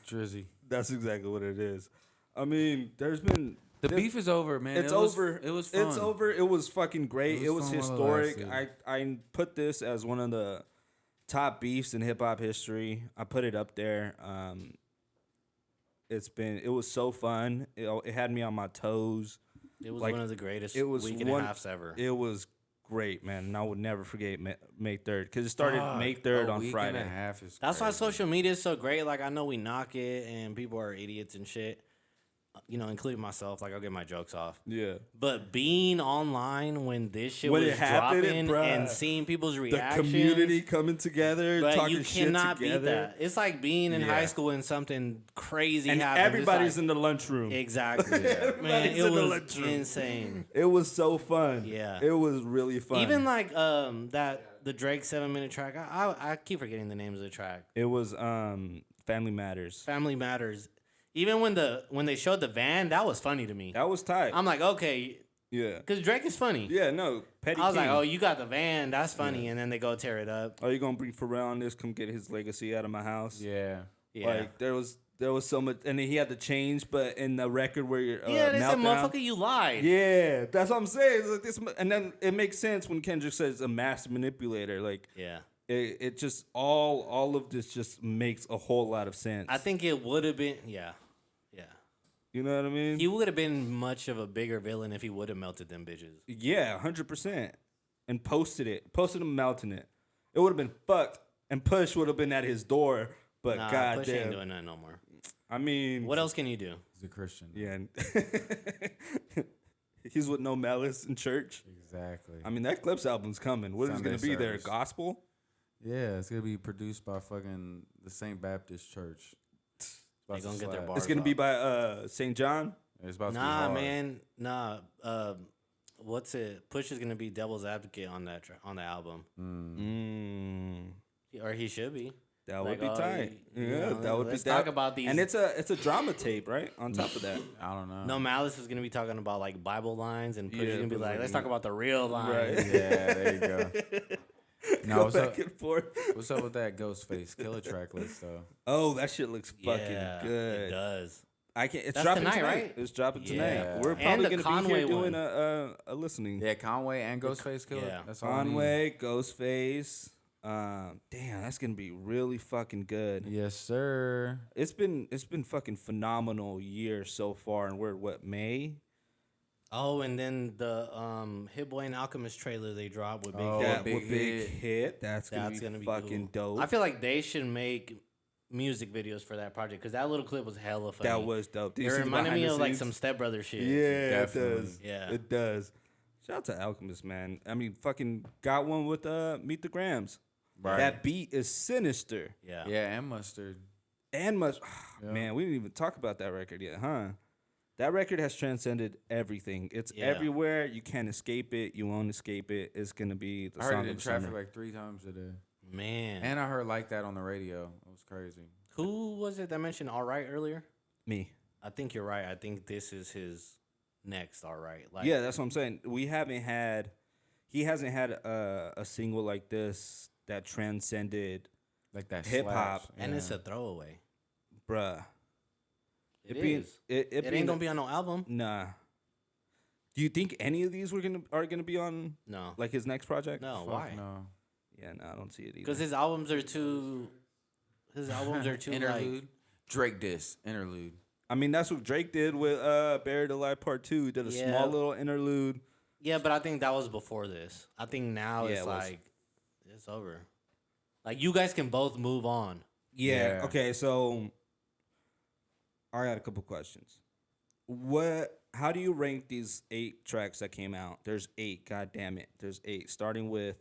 C: Drizzy.
D: That's exactly what it is. I mean, there's been
C: The beef is over, man.
D: It's
C: It was-
D: over.
C: It was fun.
D: It's over. It was fucking great. It was
C: fun while it
D: historic.
C: lasted.
D: I put this as one of the top beefs in hip hop history. I put it up there. It was so fun. It had me on my toes.
E: It was
D: Like,
E: one of the greatest
D: it was
E: week and
D: one-
E: a halfs ever.
D: It was great, man. And I would never forget May 3rd because it started May 3rd
C: A
D: on
C: week
D: Friday.
C: And a half is
E: That's why
C: crazy.
E: social media is so great. Like, I know we knock it and people are idiots and shit. You know, including myself. Like, I'll get my jokes off.
D: Yeah.
E: But being online when this shit
D: When
E: was
D: it happened,
E: dropping
D: bruh,
E: and seeing people's
D: The
E: reactions,
D: community coming together,
E: but
D: talking
E: you
D: shit
E: cannot
D: together.
E: beat that. It's like being in high
C: Yeah.
E: school and something crazy
D: And
E: happens. It's
D: everybody's
E: like,
D: in the lunchroom.
E: exactly. Man,
D: Everybody's
E: it
D: in the
E: was
D: lunchroom.
E: insane.
D: It was so fun.
E: Yeah.
D: It was really fun.
E: Even like the Drake 7-minute track. I keep forgetting the names of the track.
D: it was Family Matters.
E: Family Matters. Even when they showed the van, that was funny to me.
D: That was tight.
E: I'm like, okay,
D: yeah.
E: because Drake is funny.
D: Yeah, no. Petty
E: I was
D: King.
E: like, oh, you got the van, that's funny, and then they go tear it up.
D: Are you gonna bring Pharrell on this? Come get his legacy out of my house.
C: Yeah.
E: Yeah,
D: Like there was so much, and then he had to change, but in the record where you're
E: yeah. They said,
D: Meltdown-
E: motherfucker, you lied.
D: Yeah, that's what I'm saying. It's like this, and then it makes sense when Kendrick says a master manipulator. Like
E: Yeah.
D: it just all of this just makes a whole lot of sense.
E: I think it would have been, yeah.
D: You know what I mean?
E: He would have been much of a bigger villain if he would have melted them bitches.
D: Yeah, 100%. And posted him melting it. It would have been fucked, and Push would have been at his door. But
E: Nah,
D: goddamn,
E: Push ain't doing that no more.
D: I mean,
E: What else can you do?
C: He's a Christian.
D: Yeah, and he's with no malice in church.
C: Exactly.
D: I mean, that Clips album's coming. What is
C: Sunday
D: going to be there?
C: service.
D: Gospel?
C: Yeah, it's gonna be produced by fucking the St. Baptist Church.
E: They gonna get their
C: slap.
E: bars
D: It's going to be
E: off.
D: by St. John.
C: It's about to be
E: Nah,
C: hard.
E: man. Nah. What's it? Push is gonna be Devil's Advocate on that on the album, or he should be.
D: That
E: Like,
D: would be
E: oh,
D: tight.
E: you
D: Yeah,
E: know,
D: that would be
E: let's
D: that.
E: talk about these.
D: And it's a drama tape, right? On top of that.
C: I don't know.
E: No, Malice is gonna be talking about like Bible lines, and Push
D: Yeah,
E: is gonna be
D: but
E: like,
D: like,
E: let's talk about the real lines.
D: Right.
C: Yeah, there you go. No,
D: Go
C: what's
D: back
C: up?
D: and forth.
C: What's up with that Ghostface Killer track list though?
D: Oh, that shit looks fucking
E: Yeah,
D: good.
E: It does.
D: I can't. It's
E: That's
D: dropping
E: tonight,
D: tonight.
E: right?
D: It's dropping
C: Yeah.
D: tonight. We're
E: And
D: probably
E: the
D: gonna be
E: Conway
D: here doing
E: one.
D: a listening.
C: Yeah, Conway and Ghostface Killer.
E: Yeah.
C: That's all I need.
D: Conway, Ghostface. Damn, that's gonna be really fucking good.
C: Yes, sir.
D: It's been fucking phenomenal year so far, and we're what, May?
E: Oh, and then the Hit Boy and Alchemist trailer they dropped with Big
C: Oh,
E: Hit.
D: That
C: big
D: with Big
C: hit.
D: Hit. That's gonna be fucking
E: cool.
D: dope.
E: I feel like they should make music videos for that project because that little clip was hella funny.
D: That was dope. Did
E: It
D: you see the
E: reminded me
D: behind the
E: of like
D: scenes?
E: some Step Brother shit.
D: Yeah,
C: Definitely.
D: it does.
E: Yeah.
D: It does. Shout out to Alchemist, man. I mean, fucking got one with Meet the Grams.
C: Right.
D: That beat is sinister.
E: Yeah.
C: Yeah, and Mustard.
D: And must
C: Yeah.
D: man, we didn't even talk about that record yet, huh? That record has transcended everything. It's
E: Yeah.
D: everywhere. You can't escape it. You won't escape it. It's gonna be the
C: I heard
D: song
C: it in
D: of the
C: traffic
D: summer.
C: like 3 times a day.
E: Man.
C: And I heard like that on the radio. It was crazy.
E: Who was it that mentioned All Right earlier?
D: Me.
E: I think you're right. I think this is his next All Right. Like,
D: Yeah, that's what I'm saying. He hasn't had a single like this that transcended,
C: Like that
D: Hip hop.
C: slaps.
E: and
C: Yeah.
E: it's a throwaway.
D: bruh.
E: It
D: being-
E: is.
D: It
E: It
D: being
E: ain't
D: a-
E: gonna be on no album.
D: Nah. Do you think any of these are gonna be on
E: No.
D: like his next project?
E: No.
C: Fuck
E: Why?
C: No.
D: Yeah, no, I don't see it either.
E: Because his albums are too. His albums are too
C: Interlude.
E: like.
C: Drake diss. Interlude.
D: I mean, that's what Drake did with Buried Alive Part 2. He did a
E: Yeah.
D: small little interlude.
E: Yeah, but I think that was before this. I think now
D: Yeah,
E: it's
D: it was.
E: like it's over. Like you guys can both move on.
D: Yeah.
C: Yeah.
D: Okay, so I got a couple questions. How do you rank these 8 tracks that came out? There's 8, god damn it. There's 8. Starting with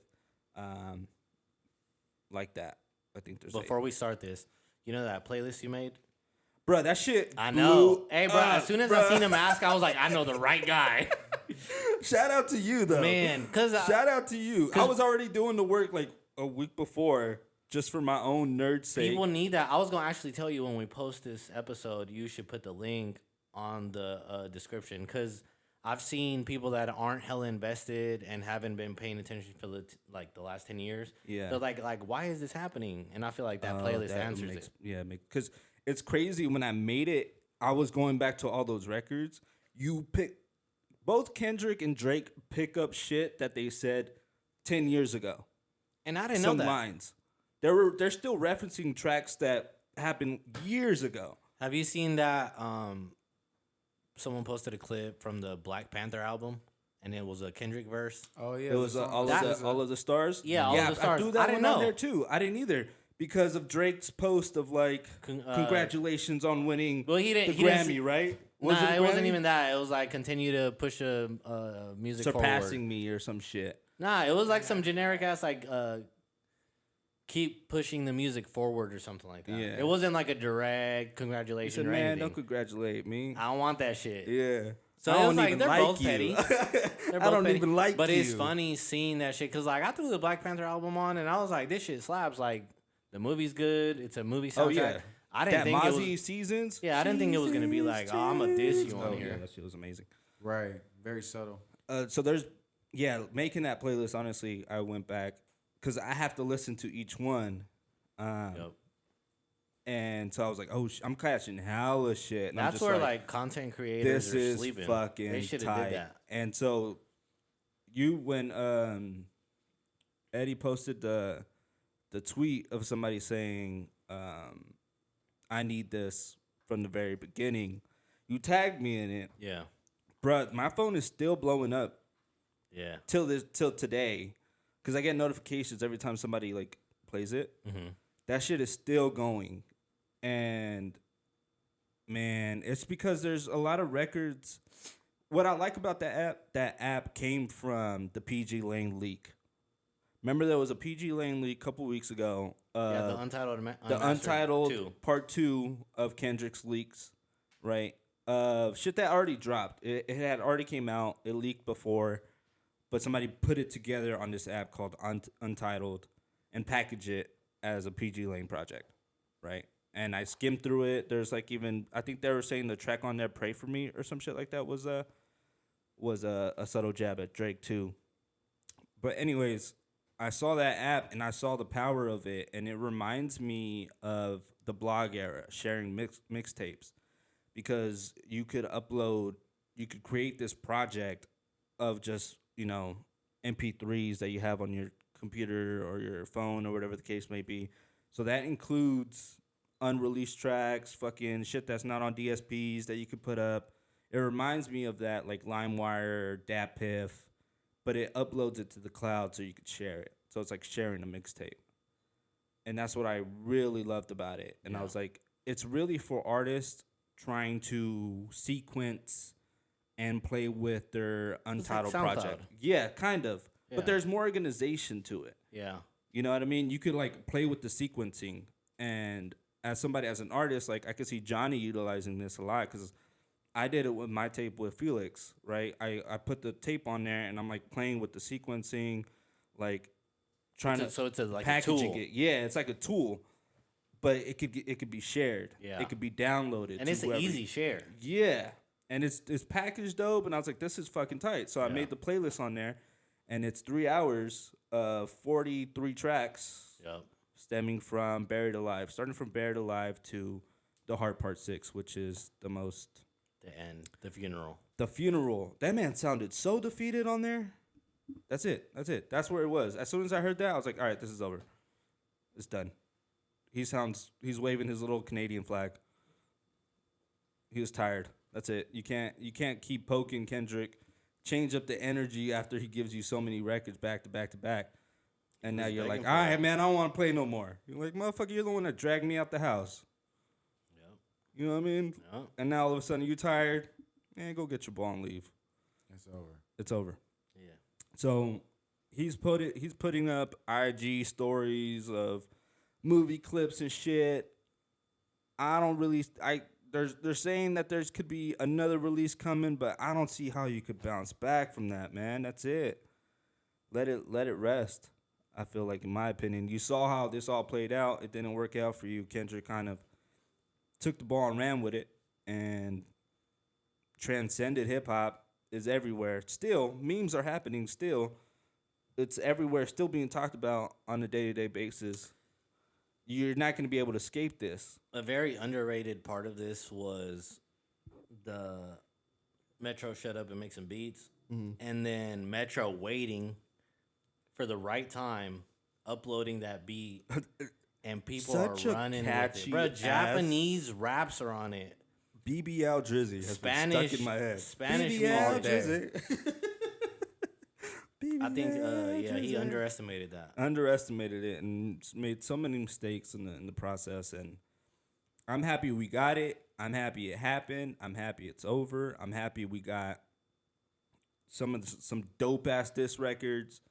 D: Like That. I think there's
E: Before
D: 8.
E: we start this, you know that playlist you made?
D: Bruh, that shit
E: I know.
D: blew
E: Hey, bro. As
D: up,
E: soon as
D: bruh.
E: I seen him ask, I was like, I know the right guy,
D: Shout out to you though.
E: man. Cause
D: Shout out to you. I was already doing the work like a week before. just for my own nerd sake.
E: People need that. I was gonna actually tell you when we post this episode, you should put the link on the description because I've seen people that aren't hella invested and haven't been paying attention for the last 10 years.
D: Yeah.
E: They're like, why is this happening? And I feel like that playlist answers it.
D: Yeah, because it's crazy. When I made it, I was going back to all those records. Both Kendrick and Drake pick up shit that they said 10 years ago.
E: And I didn't know
D: Some
E: that.
D: lines. They're still referencing tracks that happened years ago.
E: Have you seen that? Someone posted a clip from the Black Panther album, and it was a Kendrick verse.
C: Oh yeah,
D: It was all of the stars.
E: Yeah, All of the Stars.
D: I threw that
E: I didn't
D: one on
E: know.
D: there too. I didn't either because of Drake's post of like, congratulations on winning
E: Well, he didn't.
D: the
E: He didn't
D: Grammy, right?
E: Nah,
D: a
E: it wasn't
D: Grammy?
E: even that. It was like continue to push a music
D: Surpassing
E: forward.
D: me or some shit.
E: Nah, it was like some generic ass like keep pushing the music forward or something like that.
D: Yeah.
E: It wasn't like a direct
D: He
E: congratulations
D: said,
E: or
D: man,
E: anything.
D: don't congratulate me.
E: I don't want that shit.
D: Yeah.
E: So
D: I
E: it was
D: don't
E: like,
D: even
E: they're
D: like
E: both
D: you.
E: petty. They're
D: I
E: both
D: don't
E: petty.
D: even like
E: But
D: you.
E: it's funny seeing that shit because like I threw the Black Panther album on and I was like, this shit slaps. Like the movie's good. It's a movie soundtrack.
D: Oh, yeah.
E: I didn't
D: That
E: think it was.
D: Mozzie Seasons?
E: Yeah, I didn't think it was gonna be like, oh, I'm gonna diss you on
D: Oh,
E: here.
D: yeah, that shit was amazing.
C: Right, very subtle.
D: So making that playlist, honestly, I went back because I have to listen to each one.
E: Yep.
D: And so I was like, oh, I'm catching hella shit. And I'm
E: That's
D: just
E: where like content creators
D: this
E: are
D: is
E: sleeping.
D: fucking
E: They should have
D: tight.
E: did that.
D: And so when Eddie posted the tweet of somebody saying, I need this from the very beginning, you tagged me in it.
E: Yeah.
D: Bruh, my phone is still blowing up
E: Yeah.
D: till today, because I get notifications every time somebody like plays it.
E: Mm-hmm.
D: That shit is still going, and man, it's because there's a lot of records. What I like about that app came from the PG Lane leak. Remember there was a PG Lane leak a couple weeks ago.
E: Yeah, the Untitled.
D: The Untitled
E: 2.
D: Part 2 of Kendrick's leaks, right? Shit that already dropped. It had already came out. It leaked before, but somebody put it together on this app called Untitled and packaged it as a PG Lane project, right? And I skimmed through it. There's like I think they were saying the track on there, "Pray for Me" or some shit like that was a subtle jab at Drake too. But anyways, I saw that app and I saw the power of it, and it reminds me of the blog era, sharing mixtapes, because you could create this project of just, MP3s that you have on your computer or your phone or whatever the case may be. So that includes unreleased tracks, fucking shit that's not on DSPs that you could put up. It reminds me of that, like LimeWire, DatPiff, but it uploads it to the cloud so you could share it. So it's like sharing a mixtape. And that's what I really loved about it. And I was like, it's really for artists trying to sequence and play with their Untitled
E: SoundCloud.
D: project. Yeah, kind of.
E: Yeah.
D: But there's more organization to it.
E: Yeah.
D: You know what I mean? You could like play with the sequencing. And as an artist, like I could see Johnny utilizing this a lot because I did it with my tape with Felix, right? I put the tape on there and I'm like playing with the sequencing, like trying to
E: So it's like a
D: packaging
E: tool.
D: it. Yeah, it's like a tool, but it could be shared.
E: Yeah.
D: It could be downloaded.
E: And
D: to
E: it's an
D: whoever.
E: easy share.
D: Yeah, and it's packaged dope, and I was like, this is fucking tight. So I
E: Yeah.
D: made the playlist on there, and it's 3 hours of 43 tracks,
E: Yep.
D: stemming from Buried Alive, starting from Buried Alive to The Heart Part 6, which is the most.
E: The end. The funeral.
D: The Funeral. That man sounded so defeated on there. That's it. That's where it was. As soon as I heard that, I was like, all right, this is over. It's done. He's waving his little Canadian flag. He was tired. That's it. You can't keep poking Kendrick. Change up the energy after he gives you so many records back to back to back. And now
E: He's
D: you're like,
E: begging
D: all
E: for
D: right,
E: it.
D: man, I don't want to play no more. You're like, motherfucker, you're the one that dragged me out the house.
E: Yep.
D: You know what I mean?
E: Yep.
D: And now all of a sudden you tired. Man, go get your ball and leave.
C: It's over.
D: It's over.
E: Yeah.
D: So he's putting up IG stories of movie clips and shit. They're saying that there's could be another release coming, but I don't see how you could bounce back from that, man. That's it. Let it rest. I feel like, in my opinion, you saw how this all played out. It didn't work out for you. Kendrick kind of took the ball and ran with it and transcended hip hop. Is everywhere. Still, memes are happening still. It's everywhere, still being talked about on a day-to-day basis. You're not going to be able to escape this.
E: A very underrated part of this was the Metro shut up and make some beats, and then Metro waiting for the right time, uploading that beat, and people
D: Such
E: are
D: a
E: running with
D: catchy
E: it. Bro,
D: ass-
E: Japanese raps are on it.
D: BBL Drizzy has
E: Spanish,
D: been stuck in my head.
E: Spanish
D: BBL
E: all day.
D: Drizzy.
E: I think,
D: BBL
E: he
D: Drizzy.
E: underestimated that.
D: Underestimated it and made so many mistakes in the process. And I'm happy we got it. I'm happy it happened. I'm happy it's over. I'm happy we got some dope ass diss records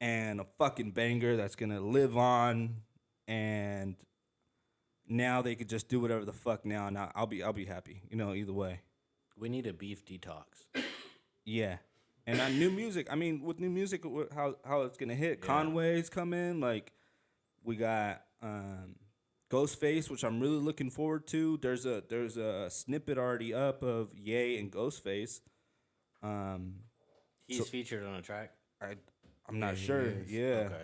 D: and a fucking banger that's gonna live on. And now they could just do whatever the fuck now. And I'll be happy. Either way.
E: We need a beef detox.
D: Yeah. And new music. I mean, with new music, how it's gonna hit.
E: Yeah.
D: Conway's coming. Like, we got Ghostface, which I'm really looking forward to. There's a snippet already up of Ye and Ghostface.
E: He's featured on a track.
D: I'm not sure.
C: is.
D: Yeah.
E: Okay.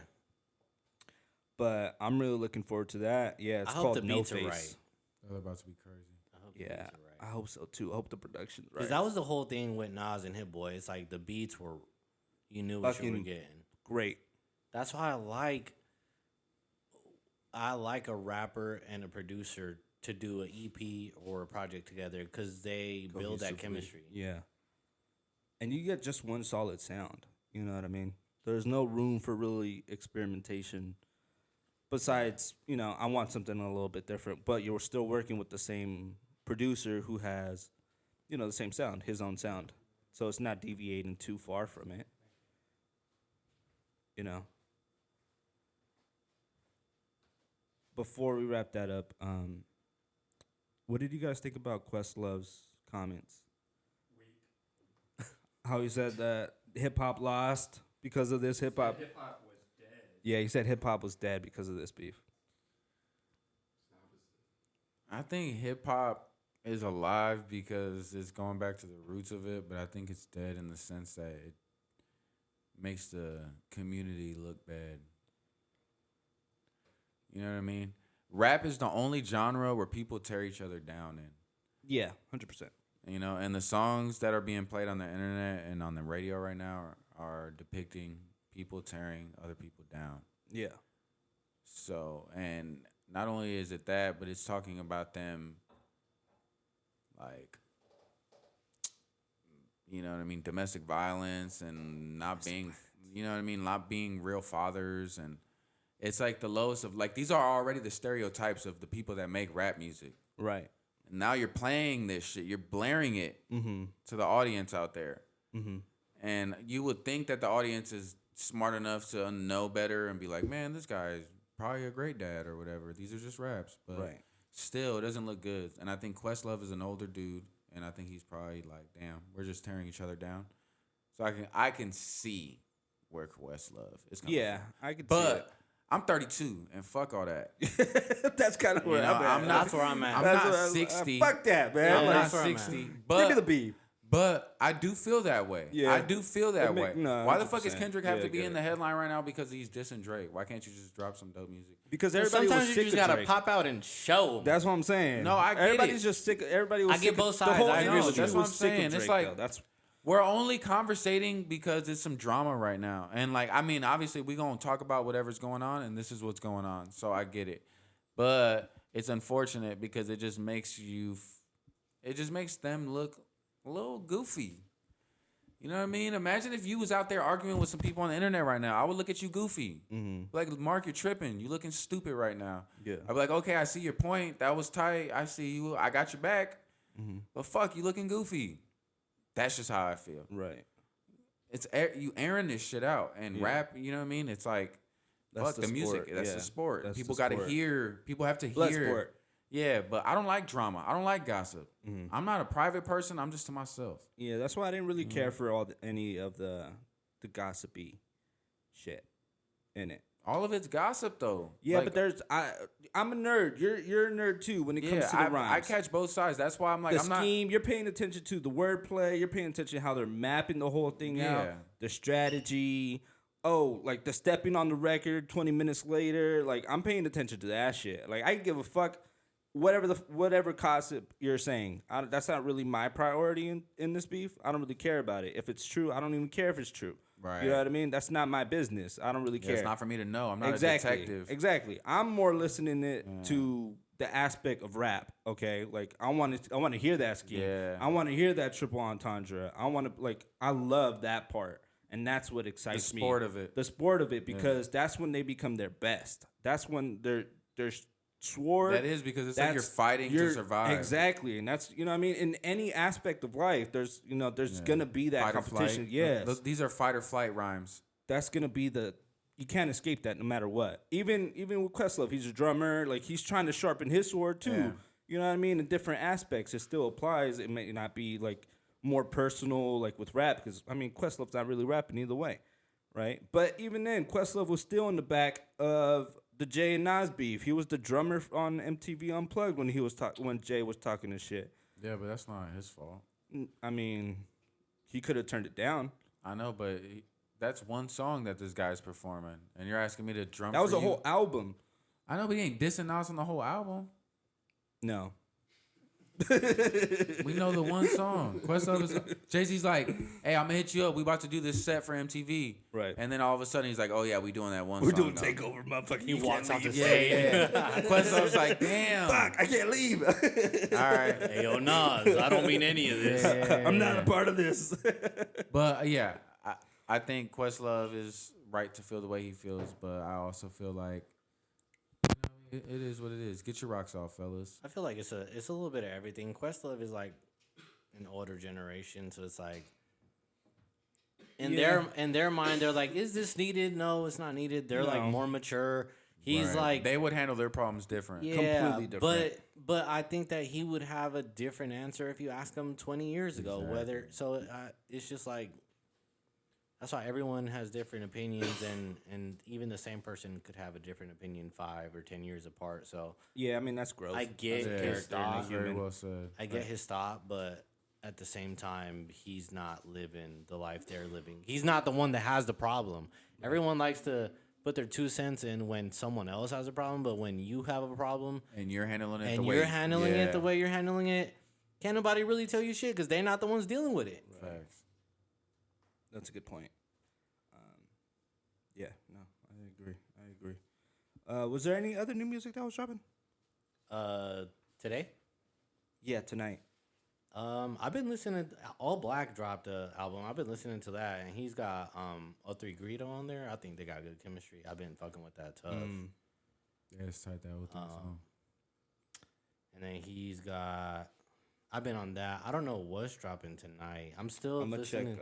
D: But I'm really looking forward to that. Yeah, it's
E: I hope
D: called
E: the
D: No
E: beats are
D: Face.
E: right.
C: They're about to be crazy.
E: I hope the
D: Yeah,
E: beats are
D: I
E: right.
D: hope so too. I hope the production's right.
E: Because that was the whole thing with Nas and Hit Boy. It's like the beats were, you knew what you were
D: Fucking
E: getting.
D: great.
E: That's why I like a rapper and a producer to do an EP or a project together because they build that
D: Cohesively.
E: chemistry.
D: Yeah. And you get just one solid sound. You know what I mean? There's no room for really experimentation. Besides, I want something a little bit different, but you're still working with the same producer who has, the same sound, his own sound. So it's not deviating too far from it. Before we wrap that up, what did you guys think about Questloves' comments? How he said that hip hop lost because of this hip hop.
G: Hip hop was dead.
D: Yeah, he said hip hop was dead because of this beef.
C: I think hip hop is alive because it's going back to the roots of it, but I think it's dead in the sense that it makes the community look bad. You know what I mean? Rap is the only genre where people tear each other down in.
D: Yeah, 100%.
C: And the songs that are being played on the internet and on the radio right now are depicting people tearing other people down.
D: Yeah.
C: So, and not only is it that, but it's talking about them, like, domestic violence and not being, not being real fathers. And it's like the lowest of, like, these are already the stereotypes of the people that make rap music.
D: Right.
C: And now you're playing this shit. You're blaring it
D: Mm-hmm.
C: to the audience out there.
D: Mm-hmm.
C: And you would think that the audience is smart enough to know better and be like, man, this guy is probably a great dad or whatever. These are just raps. But
D: Right.
C: still, it doesn't look good. And I think Questlove is an older dude. And I think he's probably like, damn, we're just tearing each other down. So I can see where Questlove is coming
D: Yeah,
C: from.
D: I could see
C: But I'm 32, and fuck all that.
D: it. That's kind of where I'm at.
E: That's where I'm at.
C: I'm
D: That's
C: not
D: where
C: 60.
D: fuck that, man.
E: Yeah,
C: I'm
D: Like,
C: not
E: that's where I'm at.
C: 60.
D: give me
C: But
D: the beef.
C: But I do feel that way.
D: Yeah.
C: I do feel that
D: It make-
C: way.
D: no,
C: Why the fuck does
D: 100%.
C: Kendrick have
D: Yeah,
C: to be
D: get
C: in
D: it.
C: the headline right now because he's dissing Drake? Why can't you just drop some dope music?
D: Because everybody
E: Sometimes
D: was
E: you
D: sick
E: just
D: of
E: gotta
D: Drake.
E: pop out and show.
D: That's what I'm saying.
C: No, I get
D: Everybody's
C: it.
D: just sick. Everybody was.
E: I get
D: sick
E: both
D: of, the
E: sides.
D: whole
E: I know.
D: industry
C: That's what
D: was
C: I'm
D: sick of
C: saying. It's
D: Drake,
C: like-
D: though. That's
C: We're only conversating because it's some drama right now. And like, I mean, obviously we gonna talk about whatever's going on, and this is what's going on. So I get it. But it's unfortunate because it just makes it just makes them look a little goofy. You know what I mean? Imagine if you was out there arguing with some people on the internet right now. I would look at you goofy. Like, Mark, you're tripping. You looking stupid right now.
D: Yeah.
C: I'd be like, okay, I see your point. That was tight. I see you. I got your back. But fuck, you looking goofy. That's just how I feel.
D: right.
C: It's you airing this shit out. And rap, you know what I mean? It's like,
D: That's
C: fuck
D: the
C: the music.
D: sport,
C: That's
D: yeah.
C: the sport.
D: That's
C: People
D: the
C: got to
D: sport.
C: hear. People have to
D: Blood
C: hear.
D: sport.
C: Yeah, but I don't like drama. I don't like gossip. I'm not a private person. I'm just to myself.
D: Yeah, that's why I didn't really care for any of the gossipy shit in it.
C: All of it's gossip though.
D: Yeah,
C: Like,
D: but I'm a nerd. You're a nerd too when it comes to the rhymes.
C: I catch both sides. That's why I'm like,
D: The
C: I'm
D: scheme, you're paying attention to the wordplay. You're paying attention to how they're mapping the whole thing out.
C: Yeah.
D: The strategy. Oh, like the stepping on the record 20 minutes later. Like, I'm paying attention to that shit. Like, I give a fuck whatever gossip you're saying. That's not really my priority in this beef. I don't really care about it. If it's true, I don't even care if it's true.
C: Right.
D: You know what I mean? That's not my business. I don't really care.
C: It's not for me to know. I'm not
D: exactly.
C: a detective.
D: Exactly. I'm more listening to the aspect of rap. Okay, like I want to hear that scheme.
C: Yeah.
D: I want to hear that triple entendre. I love that part, and that's what excites me.
C: The sport of it.
D: The sport of it, because that's when they become their best. That's when they're sword.
C: That is because it's like you're fighting to survive.
D: Exactly, and that's what I mean. In any aspect of life, there's gonna be that
C: Fight or
D: competition.
C: flight.
D: Yes,
C: These are fight or flight rhymes.
D: that's gonna be you can't escape that no matter what. Even with Questlove, he's a drummer. Like, he's trying to sharpen his sword too.
C: Yeah.
D: You know what I mean? In different aspects, it still applies. It may not be like more personal, like with rap, because I mean Questlove's not really rapping either way, right? But even then, Questlove was still in the back of the Jay and Nas beef. He was the drummer on MTV Unplugged when when Jay was talking this shit.
C: Yeah, but that's not his fault.
D: I mean, he could have turned it down.
C: I know, but that's one song that this guy's performing, and you're asking me to drum.
D: That was
C: for
D: a
C: you?
D: whole album.
C: I know, but he ain't dissing Nas on the whole album.
D: No.
C: We know the one song. Questlove is Jay-Z's like, hey, I'm gonna hit you up. We about to do this set for MTV.
D: Right.
C: And then all of a sudden he's like, oh yeah, we doing that one
D: We're
C: song.
D: doing Takeover, motherfucker.
E: He walks off the
C: Yeah,
E: stage.
C: yeah. Questlove's like, damn.
D: Fuck, I can't leave.
C: All right.
E: Hey, yo, Nas, I don't mean any of this.
D: I'm not a part of this.
C: But yeah, I think Questlove is right to feel the way he feels, but I also feel like it is what it is. Get your rocks off, fellas.
E: I feel like it's a little bit of everything. Questlove is like an older generation, so it's like in their mind, they're like, is this needed? No, it's not needed. They're like more mature. He's
C: Right.
E: like,
C: they would handle their problems different.
E: yeah,
D: completely different.
E: But I think that he would have a different answer if you asked him 20 years ago.
C: Exactly.
E: It's just like, that's why everyone has different opinions, and even the same person could have a different opinion 5 or 10 years apart. So
D: Yeah, I mean, that's gross.
E: I get
C: Yeah,
E: his thought.
C: very well said.
E: I get his thought, but at the same time, he's not living the life they're living. He's not the one that has the problem. Everyone likes to put their 2 cents in when someone else has a problem, but when you have a problem
C: And you're handling it
E: and
C: the way
E: you're handling it the
C: yeah.
E: way you're handling it, can't nobody really tell you shit because they're not the ones dealing with it.
C: Facts.
D: That's a good point. Yeah, no, I agree. Was there any other new music that was dropping?
E: Today,
D: Yeah, tonight.
E: I've been listening. All Black dropped an album. I've been listening to that, and he's got 03 GREEDO on there. I think they got good chemistry. I've been fucking with that tough.
C: Yeah, it's tight that with song.
E: And then he's got. I've been on that. I don't know what's dropping tonight. I'm still
D: I'm gonna check
E: listening.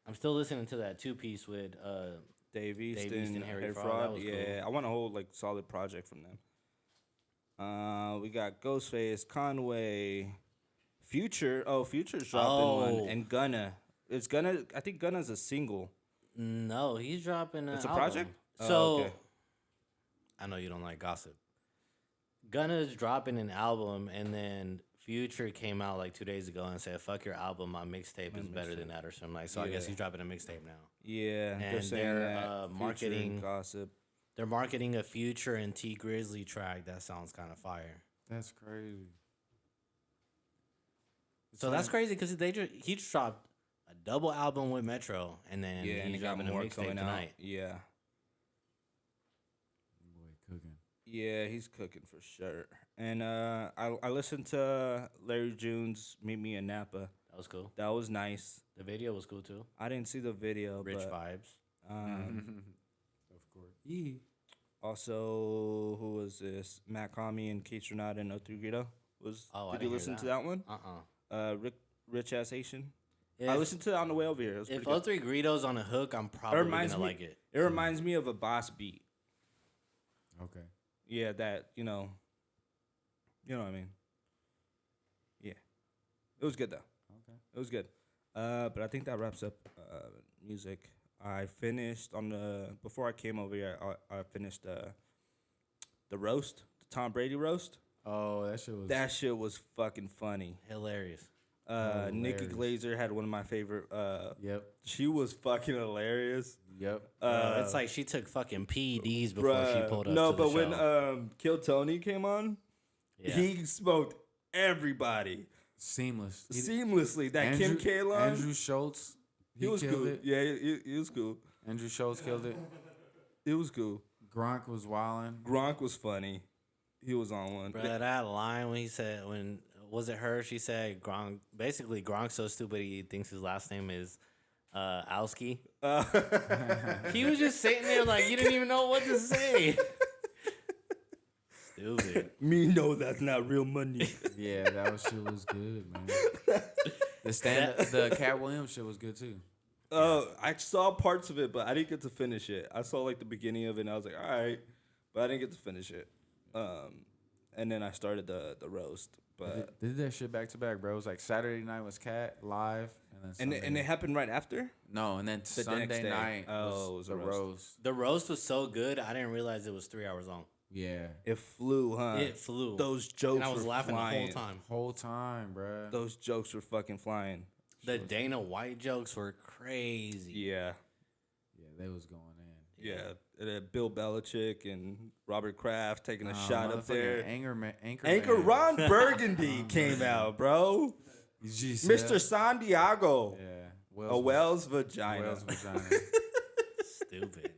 E: I'm still listening to that 2-piece with
D: Dave East
E: East
D: and
E: and Harry
D: Harry
E: Fraud. That
D: Fraud.
E: was
D: Yeah, I want a whole like solid project from them. We got Ghostface, Conway, Future. Oh, Future's dropping one, and Gunna. It's Gunna. I think Gunna's a single.
E: No, he's dropping.
D: It's a
E: album.
D: project?
E: So
D: Oh, okay.
E: I know you don't like gossip. Gunna's dropping an album, and then Future came out like 2 days ago and said, "Fuck your album, my mixtape is better than that," or something like. So I guess
D: Yeah.
E: he's dropping a mixtape now.
D: Yeah, they're
E: And
D: saying
E: they're,
D: that Future
E: marketing-
D: and gossip.
E: They're marketing a Future and T Grizzly track that sounds kind of fire.
C: That's crazy.
E: So that's crazy because he just dropped a double album with Metro, and then
D: Yeah, and
E: he's
D: they got
E: dropping a
D: more
E: mixtape
D: coming out.
E: tonight.
D: Yeah,
C: Boy, cooking.
D: yeah, he's cooking for sure. And I listened to Larry June's "Meet Me in Napa."
E: That was cool.
D: That was nice.
E: The video was cool too.
D: I didn't see the video,
E: Rich
D: but
E: vibes.
C: Of course. Yeah.
D: also, who was this? Matt Comey and Kate Renata and O3 GREEDO.
E: Oh, I
D: Did
E: didn't
D: you
E: hear
D: listen to
E: that.
D: that one? Rich Ass Haitian. I
E: If,
D: listened to it on the way over here. It was
E: if
D: pretty good.
E: O3 Greedo's on a hook, I'm probably gonna like it.
D: It reminds me of a Boss beat.
C: Okay.
D: Yeah, that you know what I mean. Yeah, it was good though.
C: Okay.
D: It was good. But I think that wraps up music. I finished on before I came over here. I finished the roast, the Tom Brady roast.
C: Oh,
D: That shit was fucking funny.
E: Hilarious.
D: Nikki Glazer had one of my favorite.
C: Yep.
D: She was fucking hilarious.
C: Yep.
E: Bro, it's like she took fucking PEDs before she pulled up
D: No,
E: to the
D: but
E: show.
D: when Kill Tony came on,
E: Yeah.
D: he smoked everybody
C: Seamless.
D: seamlessly. That Kim Kalon,
C: Andrew Schultz.
D: he was
C: killed
D: cool.
C: it.
D: Yeah, he was cool.
C: Andrew Schultz killed it.
D: It was cool.
C: Gronk was wildin'.
D: Gronk was funny. He was on one.
E: Bro, that line when he said, when was it her? She said Gronk. Basically, Gronk's so stupid he thinks his last name is Alski. He was just sitting there like he didn't even know what to say. Stupid.
D: Me know that's not real money.
C: Yeah, that shit was good, man. The Cat Williams shit was good too.
D: I saw parts of it, but I didn't get to finish it. I saw like the beginning of it, and I was like, all right, but I didn't get to finish it. And then I started the roast, but
C: They did that shit back to back, bro. It was like Saturday night was Cat live, and then Sunday.
D: and it happened right after.
C: no, and then
D: next
C: Sunday
D: day.
C: night
D: Oh,
C: was
D: it
C: the
D: was a roast.
C: roast.
E: The roast was so good, I didn't realize it was 3 hours long.
C: Yeah,
D: It flew, huh?
E: It flew.
D: Those jokes
E: and I was
D: were
E: laughing
D: flying.
E: the whole time.
C: whole time, bro.
D: Those jokes were fucking flying.
E: The Dana White jokes were crazy.
D: Yeah,
C: Yeah, they was going in.
D: yeah. Bill Belichick and Robert Kraft taking a shot up
C: Motherfucking
D: there.
C: Anchor
D: Anchor Ron Burgundy came out, bro. Mr. Santiago.
C: Yeah,
D: A whale's vagina.
C: Whale's vagina.
E: Stupid.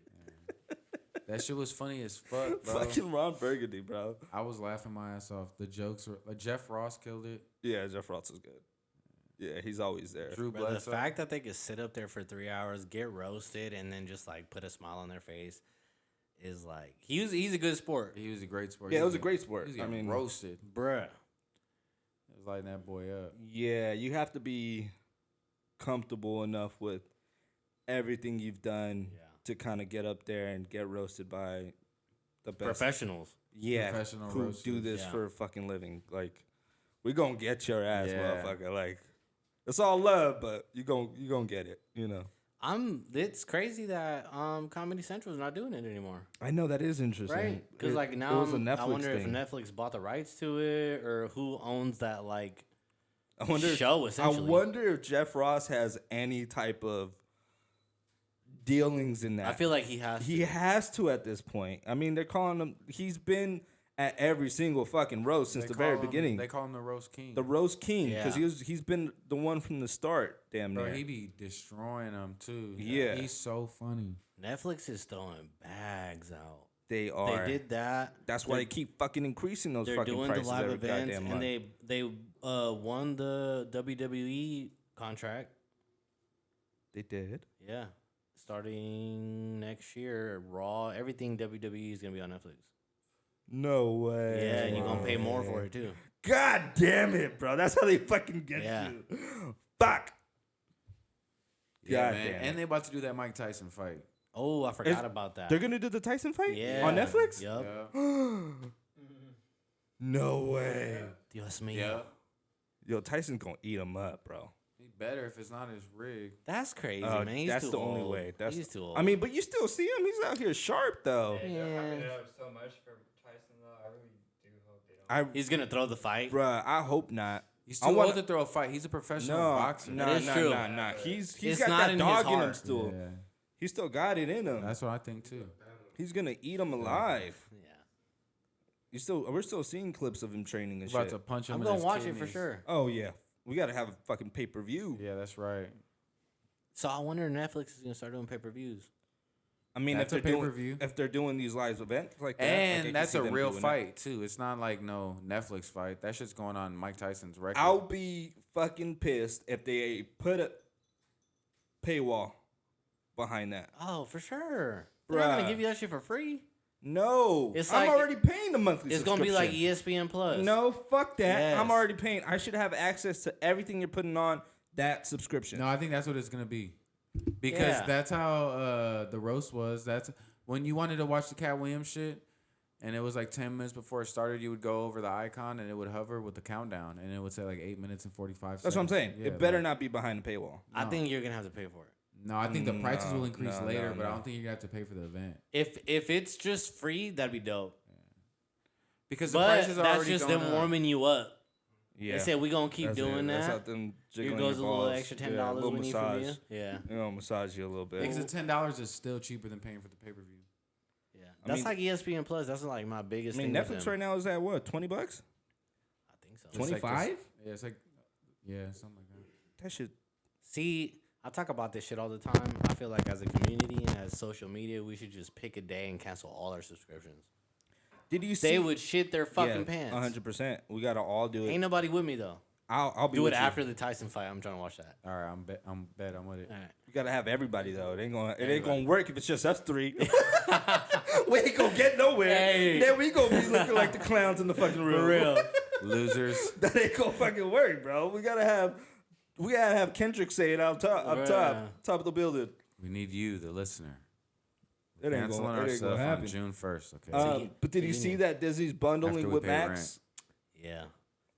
C: That shit was funny as fuck, bro.
D: Fucking Ron Burgundy, bro.
C: I was laughing my ass off. The jokes were like Jeff Ross killed it.
D: Yeah, Jeff Ross is good. Yeah, he's always there.
C: Drew
E: Bro, the
C: Bledsoe.
E: fact that they could sit up there for 3 hours, get roasted, and then just like put a smile on their face is like he's a good sport,
C: He was a great sport.
D: Yeah,
C: He
D: it was a
C: getting-
D: great sport.
C: He was
D: I
C: getting
D: mean,
C: roasted.
E: bruh.
C: It was lighting that boy up.
D: yeah, you have to be comfortable enough with everything you've done
E: Yeah.
D: to kind of get up there and get roasted by the best.
E: Professionals.
D: Yeah,
C: Professional
D: who
C: roasters.
D: do this
E: Yeah.
D: for a fucking living. Like, we gonna get your ass,
C: Yeah.
D: motherfucker. Like, it's all love, but you gonna get it, you know.
E: It's crazy that Comedy Central is not doing it anymore,
D: I know that is interesting.
E: right? Because like
D: it
E: now
D: was a
E: I
D: Netflix
E: wonder
D: thing.
E: if Netflix bought the rights to it or who owns that like
D: I wonder
E: show.
D: I
E: Essentially,
D: wonder if Jeff Ross has any type of dealings in that.
E: I feel like he has.
D: he has to at this point. I mean, they're calling him. He's been at every single fucking roast since
C: They
D: the
C: call
D: very
C: him-
D: beginning.
C: They call him the roast king.
D: The roast king, because
E: Yeah.
D: he's been the one from the start. Damn
C: Bro,
D: near.
C: he be destroying them too.
D: Yeah.
C: He's so funny.
E: Netflix is throwing bags out.
D: They are.
E: They did that.
D: That's why they keep fucking increasing those
E: They're
D: fucking
E: doing the
D: prices
E: live
D: every
E: events,
D: goddamn
E: and
D: month.
E: they won the WWE contract.
D: They did.
E: Yeah, starting next year, Raw, everything WWE is gonna be on Netflix.
D: No way.
E: Yeah, and you're gonna pay more for it too.
D: God damn it, bro. That's how they fucking get
E: Yeah.
D: you. Fuck.
C: Yeah,
D: God
C: man.
D: damn.
C: And they about to do that Mike Tyson fight.
E: Oh, I forgot about that.
D: They're gonna do the Tyson fight?
E: Yeah,
D: On Netflix?
E: Yup.
C: Yeah.
D: No way.
E: Dios mío.
C: Yeah.
D: Yo, Tyson's gonna eat him up, bro.
C: He better if it's not his rig.
E: That's crazy,
D: Oh,
E: man. He's
D: that's
E: too
D: the only
E: old.
D: way. That's
E: He's too old.
D: I mean, but you still see him. He's out here sharp though.
G: They're hyping
E: Yeah.
G: it up so much for Tyson, though. I really do hope they don't.
E: he's gonna throw the fight.
D: Bruh, I hope not.
C: He's
D: I
C: too
D: wanna-
C: old to throw a fight. He's a professional
D: No,
C: boxer.
D: no,
E: That is
D: no,
E: true.
D: no, no. He's
E: It's
D: got
E: not
D: that
E: in his
D: dog in him
E: heart.
D: still.
C: Yeah.
D: He still got it in him.
C: That's what I think too.
D: He's gonna eat him alive.
E: Yeah.
D: We're still seeing clips of him training and
C: He's about
D: shit.
C: to punch him
E: I'm
C: in
E: gonna
C: his
E: watch it for
C: kidneys.
E: sure.
D: Oh yeah, we gotta have a fucking pay per view.
C: Yeah, that's right.
E: So I wonder if Netflix is gonna start doing pay-per-views.
D: I mean,
C: That's
D: if
C: a
D: they're doing
C: pay-per-view.
D: if they're doing these live events like that, like, I
C: And
D: can
C: that's
D: see
C: a
D: them
C: real
D: doing
C: fight too. It's not like no Netflix fight. That shit's going on Mike Tyson's record.
D: that. I'll be fucking pissed if they put a paywall behind that.
E: Oh, for sure. They're not
D: Bruh.
E: gonna give you that shit for free.
D: No,
E: It's
D: I'm
E: like-
D: already paying the monthly.
E: It's gonna be like
D: subscription.
E: ESPN Plus.
D: No, fuck that. I'm
E: Yes.
D: already paying. I should have access to everything you're putting on that subscription.
C: No, I think that's what it's gonna be. Because
E: Yeah.
C: that's how the roast was. That's when you wanted to watch the Cat Williams shit, and it was like 10 minutes before it started. You would go over the icon, and it would hover with the countdown, and it would say like 8 minutes and 45 seconds.
D: That's what I'm saying.
C: Yeah,
D: It better
C: like,
D: not be behind the paywall.
E: I
C: No.
E: think you're gonna have to pay for it.
I: No, I think the prices will increase
D: no,
I: later,
D: no,
I: but I
D: no.
I: don't think you have to pay for the event.
E: If it's just free, that'd be dope.
C: Because the
E: But
C: prices are
E: that's
C: already
E: just
C: going
E: them
C: up.
E: warming you up.
D: Yeah.
E: They said we gonna keep
D: That's
E: doing
D: it. That's how
E: that.
D: them
E: Here
D: jiggling
E: goes a
D: your
E: little
D: balls.
E: extra
D: Yeah,
E: $10
D: little
E: we need
D: massage.
E: from you. Yeah,
D: You know, massage you a little bit.
I: Because the $10 is still cheaper than paying for the pay per view.
E: yeah.
D: I
E: That's
D: mean-
E: like ESPN Plus. That's like my
D: I
E: biggest.
D: mean,
E: thing with
D: Netflix
E: them.
D: right now is at what, $20?
E: I think so.
I: It's like
D: 25?
I: this- Yeah, it's like something like that.
D: That shit.
E: See, I talk about this shit all the time. I feel like as a community and as social media, we should just pick a day and cancel all our subscriptions.
D: Did you see?
E: They would shit their fucking pants.
D: 100%. We gotta all do it.
E: Ain't nobody with me though.
D: I'll be
E: Do
D: with
E: it
D: you.
E: after the Tyson fight. I'm trying to watch that.
I: All right, I'm with it.
E: All right.
D: You gotta have everybody though. It ain't gonna work if it's just us three. We ain't gonna get nowhere.
E: Hey.
D: Then we gonna be looking like the clowns in the fucking room.
E: For real.
C: Losers.
D: That ain't gonna fucking work, bro. We gotta have Kendrick say it up top,
E: Yeah.
D: top of the building.
I: We need you, the listener.
D: It ain't
I: Canceling
D: gonna
I: our stuff on
D: happen.
I: June 1st. Okay.
D: But did you see that Disney's bundling
I: After we
D: with
I: pay
D: Max?
E: Yeah.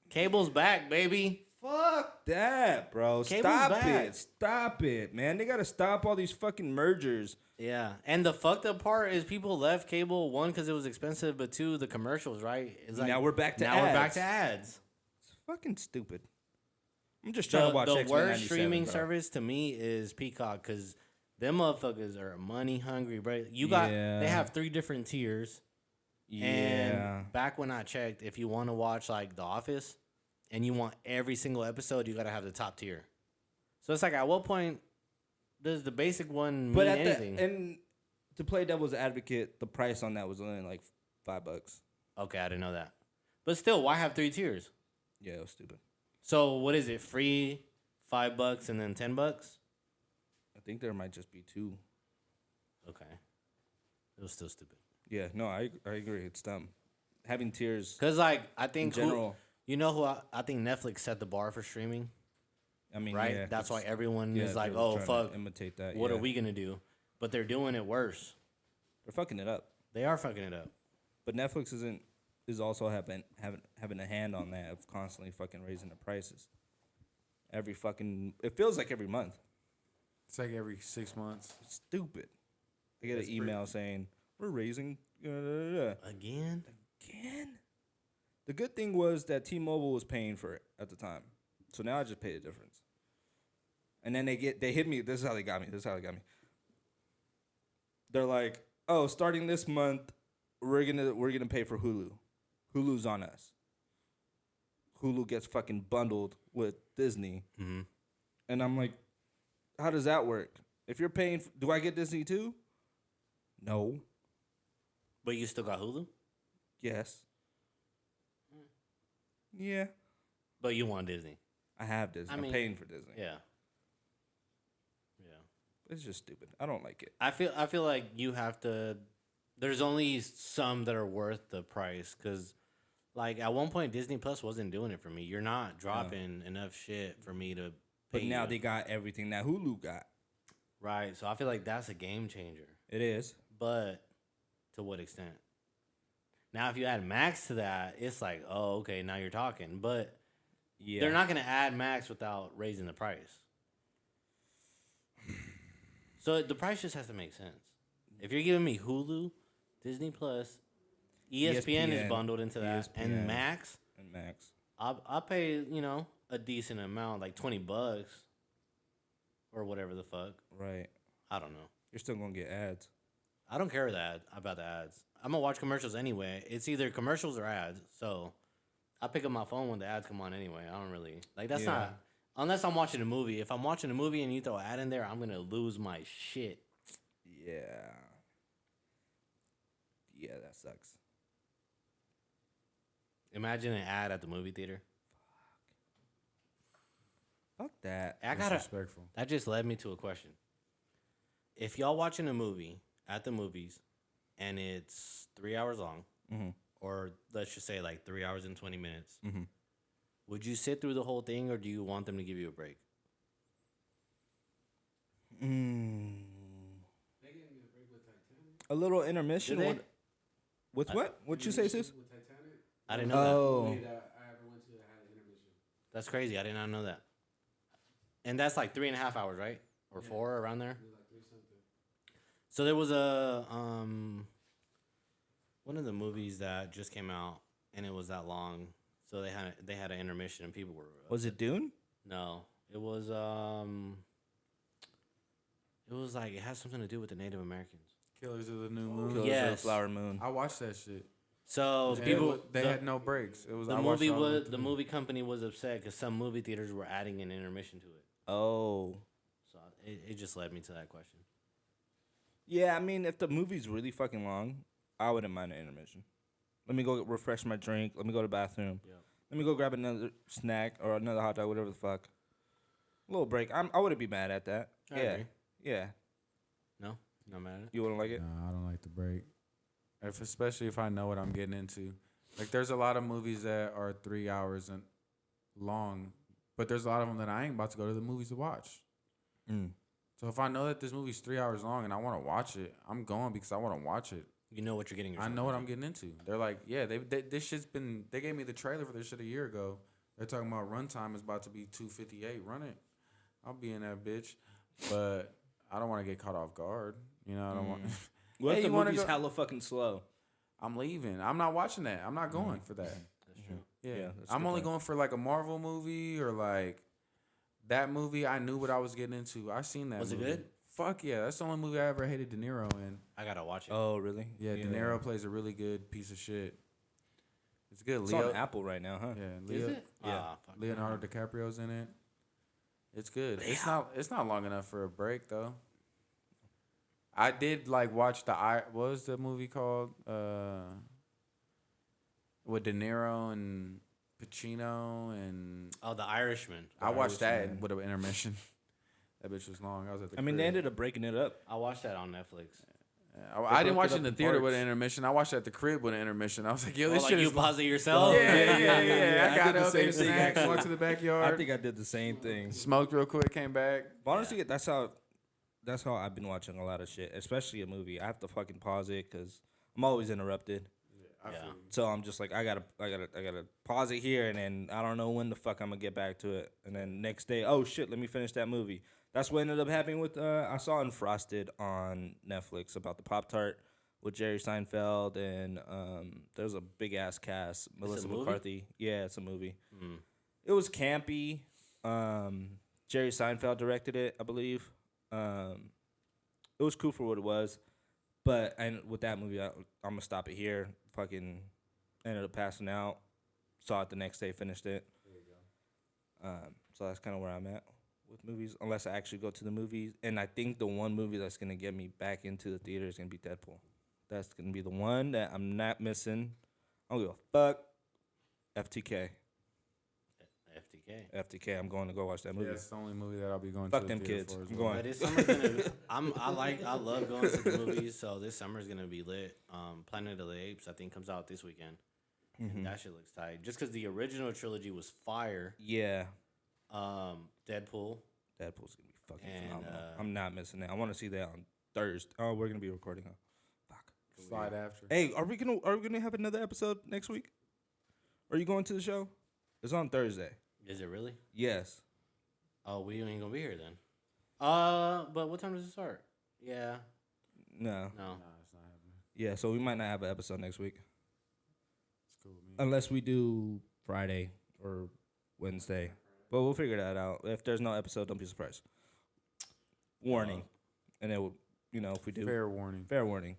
E: Cable's back, baby.
D: Fuck that, bro.
E: Cable's
D: Stop
E: back.
D: it. Stop it, man. They gotta stop all these fucking mergers.
E: Yeah. And the fucked up part is people left cable, one, because it was expensive, but two, the commercials, right? It's like,
D: Now we're back to
E: Now we're back
D: ads.
E: to ads.
D: It's fucking stupid. I'm just trying to watch
E: The
D: X-Men
E: worst
D: 97,
E: streaming
D: bro.
E: service to me is Peacock because them motherfuckers are money hungry, bro. They have 3 different tiers.
D: Yeah.
E: And back when I checked, if you want to watch like The Office and you want every single episode, you got to have the top tier. So it's like, at what point does the basic one mean
D: But
E: anything?
D: and to play devil's advocate, the price on that was only like $5.
E: Okay, I didn't know that. But still, why have 3 tiers?
D: Yeah, it was stupid.
E: So what is it? Free, $5, and then $10?
D: I think there might just be 2.
E: Okay, it was still stupid.
D: Yeah, no, I agree. It's dumb. Having tiers
E: Cause like I
D: in
E: think
D: general.
E: you know who I think Netflix set the bar for streaming,
D: I mean,
E: right?
D: yeah,
E: That's why
D: 'cause-
E: everyone
D: yeah,
E: is like,
D: they're
E: oh
D: trying to
E: fuck,
D: imitate that.
E: what
D: yeah.
E: are we gonna do? But they're doing it worse.
D: They're fucking it up.
E: They are fucking it up.
D: But Netflix is also having a hand on that of constantly fucking raising the prices. It feels like every month.
I: It's like every 6 months.
D: It's stupid. I get
I: That's
D: an email saying we're raising
E: Again?
D: The good thing was that T-Mobile was paying for it at the time, so now I just pay the difference. And then they hit me. This is how they got me. They're like, oh, starting this month, we're gonna pay for Hulu. Hulu's on us. Hulu gets fucking bundled with Disney,
E: Mm-hmm.
D: and I'm like, how does that work? If you're paying, do I get Disney too? No.
E: But you still got Hulu?
D: Yes. Yeah.
E: But you want Disney?
D: I have Disney.
E: I
D: I'm
E: mean,
D: paying for Disney.
E: Yeah. Yeah.
D: It's just stupid. I don't like it.
E: I feel like you have to. There's only some that are worth the price because, like, at one point Disney Plus wasn't doing it for me. You're not dropping enough shit for me to.
D: But
E: pay
D: now
E: you.
D: they got everything that Hulu got.
E: Right. So I feel like that's a game changer.
D: It is.
E: But to what extent? Now, if you add Max to that, it's like, oh, okay, now you're talking. But
D: Yeah.
E: they're not going to add Max without raising the price. So the price just has to make sense. If you're giving me Hulu, Disney Plus, ESPN is bundled into that,
D: ESPN.
E: and Max, I'll pay, a decent amount, like $20 or whatever the fuck.
D: Right.
E: I don't know.
D: You're still gonna get ads.
E: I don't care about the ads. I'm gonna watch commercials anyway. It's either commercials or ads. So I pick up my phone when the ads come on anyway. I don't really that's
D: Yeah.
E: not unless I'm watching a movie. If I'm watching a movie and you throw an ad in there, I'm gonna lose my shit.
D: Yeah. Yeah, that sucks.
E: Imagine an ad at the movie theater.
D: Fuck that.
I: Disrespectful.
E: That just led me to a question. If y'all watching a movie at the movies and it's 3 hours long,
D: Mhm.
E: or let's just say like 3 hours and 20 minutes,
D: Mhm.
E: would you sit through the whole thing or do you want them to give you a break?
D: A little intermission.
E: Do they?
D: With what? What'd you say, sis?
E: I didn't know
D: Oh.
E: That's crazy. I did not know that. And that's like 3.5 hours, right? or 4 around there. So there was a one of the movies that just came out and it was that long. So they had an intermission and people were.
D: Was it Dune?
E: No, it was like it has something to do with the Native Americans.
I: Killers of the New Moon.
D: Killers of the
E: Yes.
D: Flower Moon.
I: I watched that shit.
E: So
I: And
E: people
I: they had no breaks. It was
E: the
I: I watched
E: movie
I: all of
E: was
I: it
E: the
I: through.
E: movie company was upset because some movie theaters were adding an intermission to it.
D: Oh.
E: So it just led me to that question.
D: Yeah, I mean, if the movie's really fucking long, I wouldn't mind an intermission. Let me go refresh my drink. Let me go to the bathroom.
E: Yeah.
D: Let me go grab another snack or another hot dog, whatever the fuck. A little break. I wouldn't be mad at that.
E: I
D: yeah.
E: agree.
D: Yeah.
E: No, not mad at it.
D: You wouldn't like it?
I: No, I don't like the break. Especially if I know what I'm getting into. Like, there's a lot of movies that are 3 hours and long, but there's a lot of them that I ain't about to go to the movies to watch.
D: Mm.
I: So if I know that this movie's 3 hours long and I want to watch it, I'm going because I want to watch it.
E: You know what you're getting.
I: I know what I'm getting into. They're like, yeah, this shit's been. They gave me the trailer for this shit a year ago. They're talking about runtime is about to be 2:58. Run it. I'll be in that bitch, but I don't want to get caught off guard. You know, I don't want.
D: What
I: Hey,
D: if the
I: you wanna
D: movie's
I: go-
D: hella fucking slow?
I: I'm leaving. I'm not watching that. I'm not going for that.
E: That's true.
I: Yeah,
D: Yeah, that's a
I: I'm
D: good
I: only
D: point.
I: going for like a Marvel movie or like that movie. I knew what I was getting into. I seen that.
E: Was it
I: movie.
E: good?
I: Fuck yeah, that's the only movie I ever hated De Niro in.
E: I gotta watch it.
D: Oh, really?
I: Yeah, De Niro plays a really good piece of shit. It's good.
D: It's on Apple right now, huh?
I: Yeah,
E: Is
I: Leo,
E: it?
D: Yeah.
E: Ah, fuck.
I: Leonardo DiCaprio's in it. It's good. It's not long enough for a break though. I did like watch what was the movie called? With De Niro and Pacino and
E: Oh, The Irishman.
I: I watched that with an intermission. That bitch was long. I was at the
D: I mean, they
I: crib.
D: ended up breaking it up.
E: I watched that on Netflix.
I: I didn't
D: broke
I: watch
D: it
I: it
D: up
I: in the
D: in
I: theater with
D: parts.
I: an intermission. I watched it at the crib with an intermission. I was like, yo,
E: Oh,
I: this
E: like
I: shit
E: you
I: is
E: pause it yourself?
I: Yeah,
D: I
I: I got
D: did the
I: up,
D: same
I: ate a
D: thing,
I: snack,
D: actually.
I: walked to the backyard.
D: I think I did the same thing.
I: Smoked real quick, came back.
D: But honestly, that's how I've been watching a lot of shit, especially a movie. I have to fucking pause it because I'm always interrupted.
E: Yeah.
D: So I'm just like, I gotta pause it here, and then I don't know when the fuck I'm gonna get back to it. And then next day, oh shit, let me finish that movie. That's what ended up happening with I saw Unfrosted on Netflix about the Pop-Tart with Jerry Seinfeld, and there's a big ass cast. Melissa
E: movie?
D: McCarthy. Yeah, it's a movie.
E: Mm.
D: It was campy. Jerry Seinfeld directed it, I believe. It was cool for what it was, but and with that movie, I'm gonna stop it here. Fucking ended up passing out. Saw it the next day, finished it. There you go. So that's kind of where I'm at with movies, unless I actually go to the movies. And I think the one movie that's gonna get me back into the theater is gonna be Deadpool. That's gonna be the one that I'm not missing. I don't give a fuck. FTK. FTK. I'm going to go watch that movie.
I: Yeah, it's the only movie that I'll be going
D: Fuck
I: to.
D: them
I: the theater
D: kids.
I: for as
D: I'm
I: well.
D: going.
E: But this summer's gonna. I love going to the movies. So this summer's gonna be lit. Planet of the Apes, I think, comes out this weekend. And that shit looks tight. Just because the original trilogy was fire.
D: Yeah.
E: Deadpool.
D: Deadpool's gonna be fucking
E: And,
D: phenomenal. I'm not missing that. I want to see that on Thursday. Oh, we're gonna be recording on. Fuck.
I: Slide after.
D: Hey, are we gonna have another episode next week? Are you going to the show? It's on Thursday.
E: Is it really?
D: Yes.
E: Oh, we ain't gonna be here then. But what time does it start? Yeah.
D: No.
E: No.
I: Nah, it's not happening.
D: Yeah. So we might not have an episode next week,
I: It's cool with me.
D: unless we do Friday or Wednesday. But we'll figure that out. If there's no episode, don't be surprised. Warning, and it will. If we do,
I: Fair warning.
D: fair warning.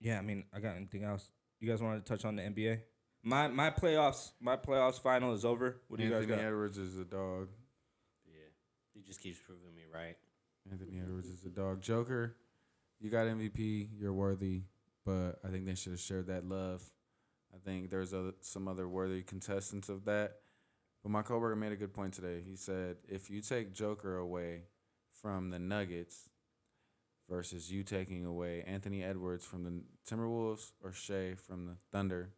D: Yeah, I mean, I got anything else? You guys wanted to touch on the NBA? My playoffs final is over. What do you guys
I: Anthony
D: got?
I: Edwards is a dog.
E: Yeah. He just keeps proving me right.
I: Anthony Edwards is a dog. Joker, you got MVP. You're worthy, but I think they should have shared that love. I think there's some other worthy contestants of that. But my coworker made a good point today. He said, if you take Joker away from the Nuggets versus you taking away Anthony Edwards from the Timberwolves or Shea from the Thunder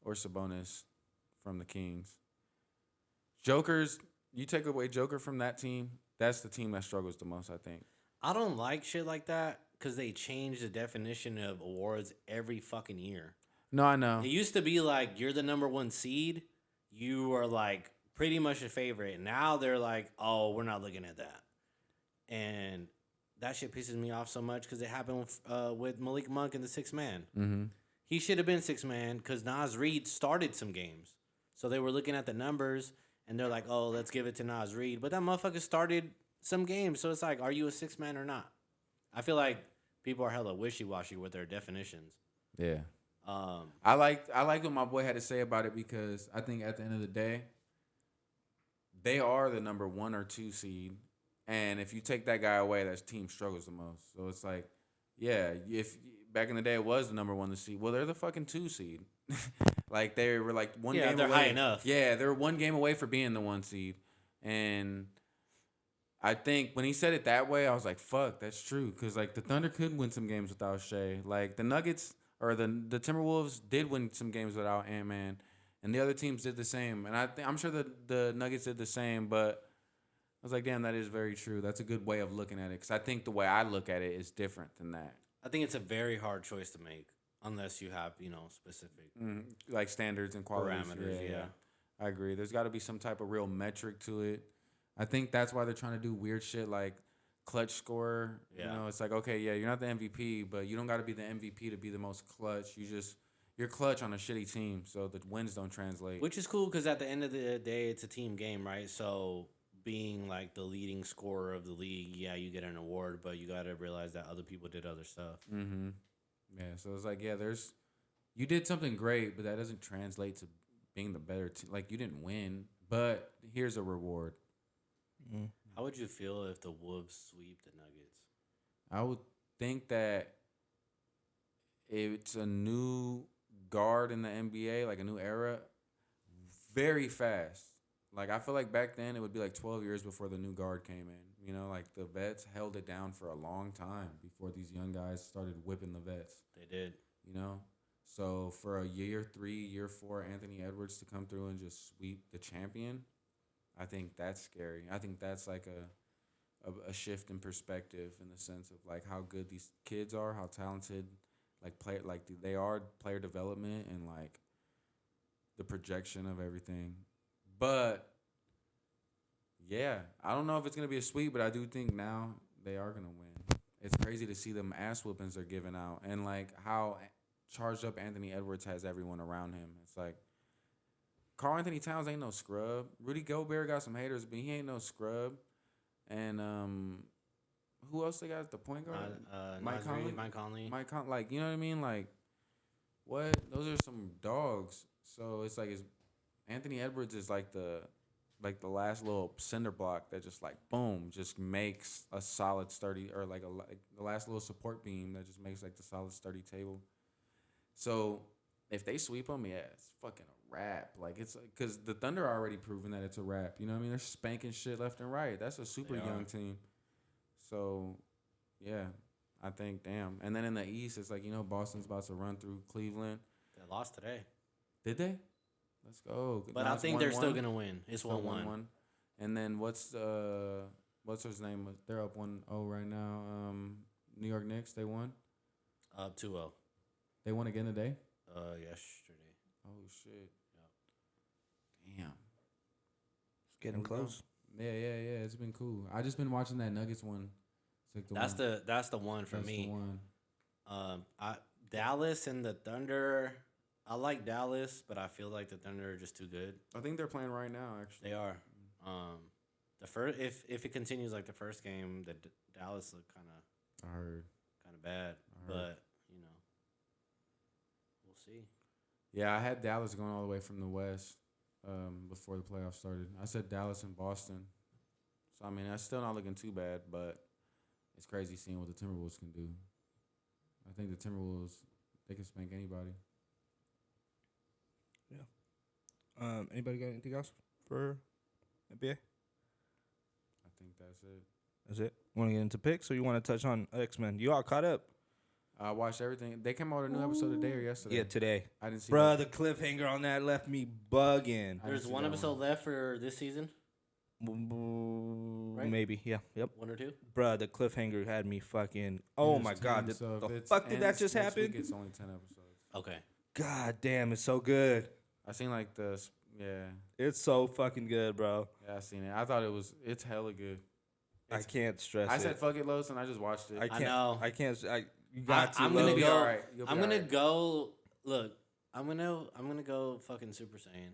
I: or Sabonis from the Kings, you take away Joker from that team, that's the team that struggles the most, I think.
E: I don't like shit like that because they change the definition of awards every fucking year.
I: No, I know.
E: It used to be like you're the number 1 seed. You are like pretty much a favorite. Now they're like, oh, we're not looking at that. And that shit pisses me off so much because it happened with Malik Monk and the 6-man.
I: Mm-hmm.
E: He should have been 6-man because Nas Reed started some games. So they were looking at the numbers and they're like, oh, let's give it to Nas Reed. But that motherfucker started some games. So it's like, are you a 6-man or not? I feel like people are hella wishy-washy with their definitions.
I: Yeah. I liked what my boy had to say about it because I think at the end of the day, they are the number 1 or 2 seed. And if you take that guy away, that team struggles the most. So it's like, yeah, if back in the day it was the number 1 seed, well, they're the fucking 2 seed. Like they were like one game
E: they're
I: away.
E: high enough.
I: Yeah, they're 1 game away for being the 1 seed. And I think when he said it that way, I was like, fuck, that's true. Because like the Thunder could win some games without Shea. Like the Nuggets or the Timberwolves did win some games without Ant-Man. And the other teams did the same. And I'm sure the Nuggets did the same, but I was like, damn, that is very true. That's a good way of looking at it. Because I think the way I look at it is different than that.
E: I think it's a very hard choice to make unless you have, specific
I: like standards and qualities.
E: Parameters, yeah.
I: I agree. There's got to be some type of real metric to it. I think that's why they're trying to do weird shit like clutch scorer.
E: Yeah.
I: It's like, okay, yeah, you're not the MVP, but you don't got to be the MVP to be the most clutch. You're clutch on a shitty team, so the wins don't translate.
E: Which is cool because at the end of the day, it's a team game, right? So being like the leading scorer of the league, yeah, you get an award, but you got to realize that other people did other stuff.
I: Mm-hmm. Yeah, so it's like, yeah, you did something great, but that doesn't translate to being the better team. Like, you didn't win, but here's a reward.
E: Mm-hmm. How would you feel if the Wolves sweep the Nuggets?
I: I would think that it's a new guard in the NBA, like a new era, very fast. Like, I feel like back then it would be like 12 years before the new guard came in. Like the vets held it down for a long time before these young guys started whipping the vets.
E: They did.
I: So for a year 3, year 4, Anthony Edwards to come through and just sweep the champion, I think that's scary. I think that's like a shift in perspective in the sense of like how good these kids are, how talented they are, player development and like the projection of everything. But yeah, I don't know if it's gonna be a sweep, but I do think now they are gonna win. It's crazy to see them ass whoopings they're giving out and like how charged up Anthony Edwards has everyone around him. It's like Karl Anthony Towns ain't no scrub. Rudy Gobert got some haters, but he ain't no scrub. And who else they got at the point guard? Mike Conley. Mike Conley. Like, you know what I mean? Like, what? Those are some dogs. So it's like Anthony Edwards is like the last little cinder block that just like boom just makes a solid sturdy or like the last little support beam that just makes like the solid sturdy table. So if they sweep them, yeah, it's fucking a wrap. Like it's because the Thunder are already proven that it's a wrap. You know what I mean? They're spanking shit left and right. That's a super young team. So yeah, I think damn. And then in the East, it's like Boston's about to run through Cleveland.
E: They lost today.
I: Did they? Let's go.
E: But I think they're still gonna win. It's 1-1.
I: And then what's his name? They're up 1-0 right now. New York Knicks, they won.
E: Up 2-0.
I: They won again today.
E: Yesterday.
I: Oh shit.
E: Yep.
I: Damn.
D: It's getting close.
I: Yeah. It's been cool. I just been watching that Nuggets one. It's like
E: That's the one for me.
I: The one.
E: Dallas and the Thunder. I like Dallas, but I feel like the Thunder are just too good.
I: I think they're playing right now. Actually,
E: they are. The first, if it continues like the first game, the Dallas look kind of bad. But we'll see.
I: Yeah, I had Dallas going all the way from the West before the playoffs started. I said Dallas and Boston. So I mean, that's still not looking too bad, but it's crazy seeing what the Timberwolves can do. I think the Timberwolves, they can spank anybody.
D: Yeah. Anybody got anything else for NBA?
I: I think that's it.
D: That's it. Want to get into picks, or you want to touch on X-Men? You all caught up?
I: I watched everything. They came out with a new episode today or yesterday.
D: Yeah, today.
I: I didn't see.
D: Bruh, the cliffhanger on that left me bugging.
E: There's one episode left for this season.
D: Right? Maybe, yeah, yep.
E: 1 or 2.
D: Bruh, the cliffhanger had me fucking. Oh my god, the fuck did that just happen?
I: It's only 10 episodes.
E: Okay.
D: God damn, it's so good.
I: I seen like the Yeah.
D: It's so fucking good, bro.
I: Yeah, I seen it. I thought it's hella good.
D: I can't stress
I: I
D: it.
I: said fuck it, Los, and I just watched it.
D: I can't.
E: know.
D: I can't. You got to.
E: I'm
D: Lo.
E: gonna
I: be
E: go.
I: alright. You'll be
E: I'm gonna
I: alright.
E: go. Look, I'm gonna go fucking Super Saiyan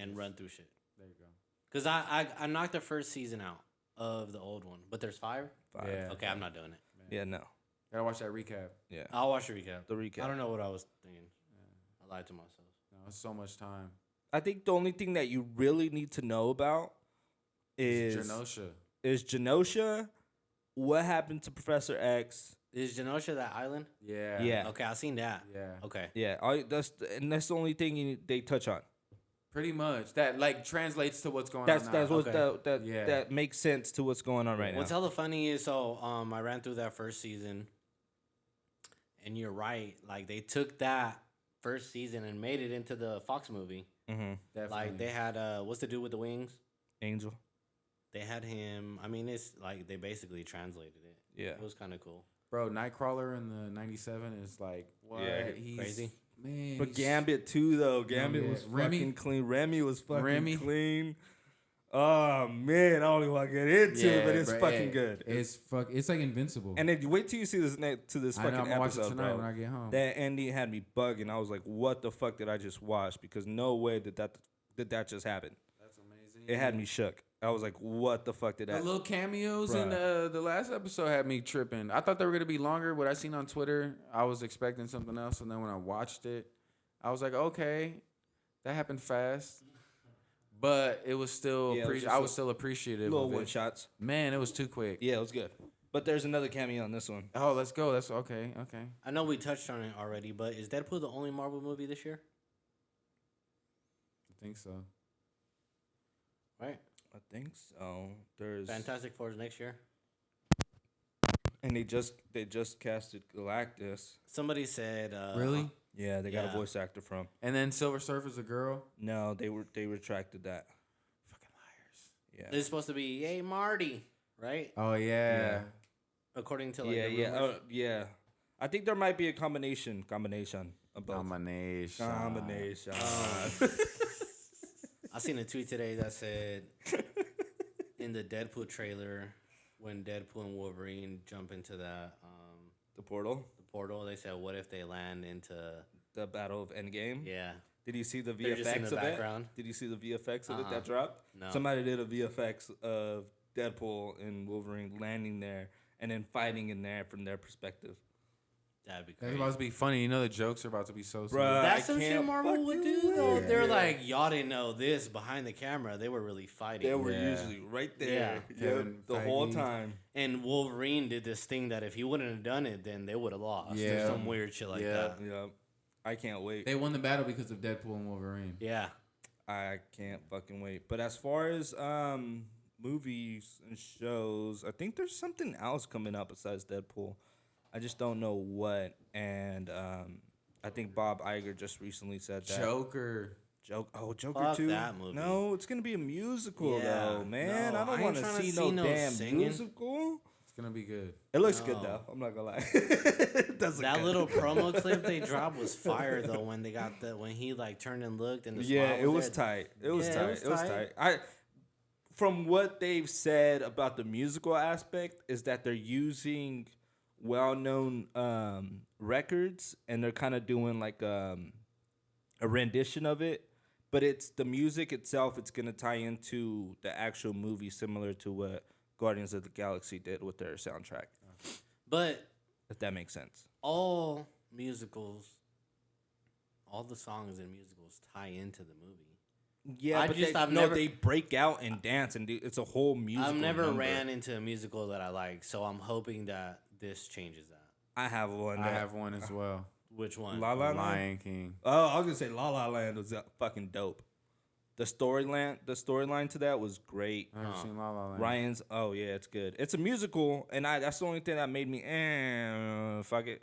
E: and run through shit.
I: There you go.
E: Cause I knocked the first season out of the old one, but there's 5.
I: Yeah.
E: Okay, I'm not doing it.
D: Yeah, no.
I: Gotta watch that recap.
D: Yeah.
E: I'll watch the recap.
D: The recap.
E: I don't know what I was thinking. I lied to myself.
I: No, it's so much time.
D: I think the only thing that you really need to know about is Genosha. What happened to Professor X?
E: Is Genosha that island?
I: Yeah.
D: Yeah.
E: Okay, I seen that.
I: Yeah.
E: Okay.
D: Yeah. That's the only thing they touch on.
I: Pretty much. That like translates to what's going
D: That's
I: on. now.
D: what
E: Okay.
D: that makes sense to what's going on right
E: What's
D: now.
E: hella funny is I ran through that first season, and you're right. Like they took that first season and made it into the Fox movie.
D: Mm-hmm.
I: Definitely.
E: Like they had what's the dude with the wings?
D: Angel.
E: They had him. I mean, it's like they basically translated it.
D: Yeah.
E: It was kind of cool.
I: Bro, Nightcrawler in the 97 is like what?
D: Yeah,
I: He's
E: crazy.
I: Man.
D: But
I: he's-
D: Gambit too, though. Gambit
I: yeah.
D: was
I: Remy?
D: fucking clean. Remy was fucking
I: Remy?
D: clean. Oh man, I don't even want to get into it, but it's
I: bro,
D: fucking good.
J: It's like Invincible.
D: And then wait till you see this
I: I
D: fucking
I: know, I'm gonna watch it
D: episode,
I: tonight
D: bro.
I: when I get home.
D: That ending had me bugging. I was like, "What the fuck did I just watch?" Because no way did that just happen.
I: That's amazing.
D: It had me shook. I was like, "What the fuck did
I: The
D: that?"
I: little cameos in the last episode had me tripping. I thought they were gonna be longer. What I seen on Twitter, I was expecting something else, and then when I watched it, I was like, okay, that happened fast. But it was still,
D: Yeah, it was just
I: I was still appreciative
D: Little
I: of
D: one
I: it.
D: shots.
I: Man, it was too quick.
D: Yeah, it was good. But there's another cameo on this one.
I: Oh, let's go. That's okay. Okay.
E: I know we touched on it already, but is Deadpool the only Marvel movie this year?
I: I think so.
E: Right.
D: I think so. There's
E: Fantastic Four is next year.
D: and they just casted Galactus.
E: Somebody said.
I: Really?
D: Yeah, they got a
E: Yeah.
D: voice actor from.
I: And then Silver Surfer's a girl.
D: No, they retracted that.
I: Fucking liars.
D: Yeah.
E: It's supposed to be Yay Marty, right?
I: Oh yeah.
E: According to like
D: Yeah,
E: the
D: yeah,
E: rumors.
D: yeah. I think there might be a combination of both.
I: Combination.
D: Combination.
E: I seen a tweet today that said in the Deadpool trailer when Deadpool and Wolverine jump into that
D: The portal,
E: the portal, they said, "What if they land into?"
D: the Battle of Endgame.
E: Yeah.
D: Did you see the
E: They're just in
D: VFX
E: the
D: of
E: background.
D: it? Did you see the VFX of it
E: Uh-uh.
D: that dropped?
E: No.
D: Somebody did a VFX of Deadpool and Wolverine landing there and then fighting in there from their perspective.
E: That'd be
I: That's
E: crazy.
I: about to be funny. You know the jokes are about to be so
D: Bruh.
I: serious.
E: That's
D: I
E: some shit
D: can't
E: Marvel would
D: fucking
E: do though.
D: wait.
E: They're like, y'all didn't know this behind the camera. They were really fighting.
D: They were
I: Yeah.
D: usually right there.
E: Yeah.
I: Kevin
D: the whole
I: Feige.
D: time.
E: And Wolverine did this thing that if he wouldn't have done it, then they would have lost.
I: Yeah.
E: There's some weird shit like
I: Yeah.
E: that.
D: Yeah. I can't wait.
J: They won the battle because of Deadpool and Wolverine.
E: Yeah.
D: I can't fucking wait. But as far as movies and shows, I think there's something else coming up besides Deadpool. I just don't know what. And I think Bob Iger just recently said that.
I: Joker.
D: Joker
E: Fuck
D: 2?
E: that movie.
D: No, it's gonna be a musical
E: Yeah,
D: though, man.
E: no,
D: I
E: I
D: don't
E: ain't
D: want to
E: tryna
D: see
E: see
D: no
E: no
D: damn
E: singing.
D: musical.
I: It's gonna be good.
D: It looks good
E: No.
D: though. I'm not gonna lie. It does look
E: That
D: good.
E: little promo clip they dropped was fire though when they got when he like turned and looked and the
D: Yeah,
E: smile
D: it was
E: there.
D: tight. It was
E: Yeah,
D: tight. It was tight. From what they've said about the musical aspect is that they're using well-known records and they're kind of doing like a rendition of it, but it's the music itself. It's gonna tie into the actual movie, similar to what Guardians of the Galaxy did with their soundtrack.
E: But
D: If that makes sense.
E: all musicals, all the songs in musicals tie into the movie.
D: Yeah,
E: I
D: but
E: just- I've
D: no,
E: never-
D: they break out and dance, and it's a whole musical.
E: I've never
D: number.
E: ran into a musical that I like, so I'm hoping that this changes that.
D: I have one.
I: I
D: that-
I: have one as well.
E: Which one?
D: La La Land.
I: Lion King.
D: Oh, I was gonna say La La Land was fucking dope. The storyline to that was great.
I: I haven't seen La La Land.
D: Ryan's, oh yeah, it's good. It's a musical, and that's the only thing that made me fuck it.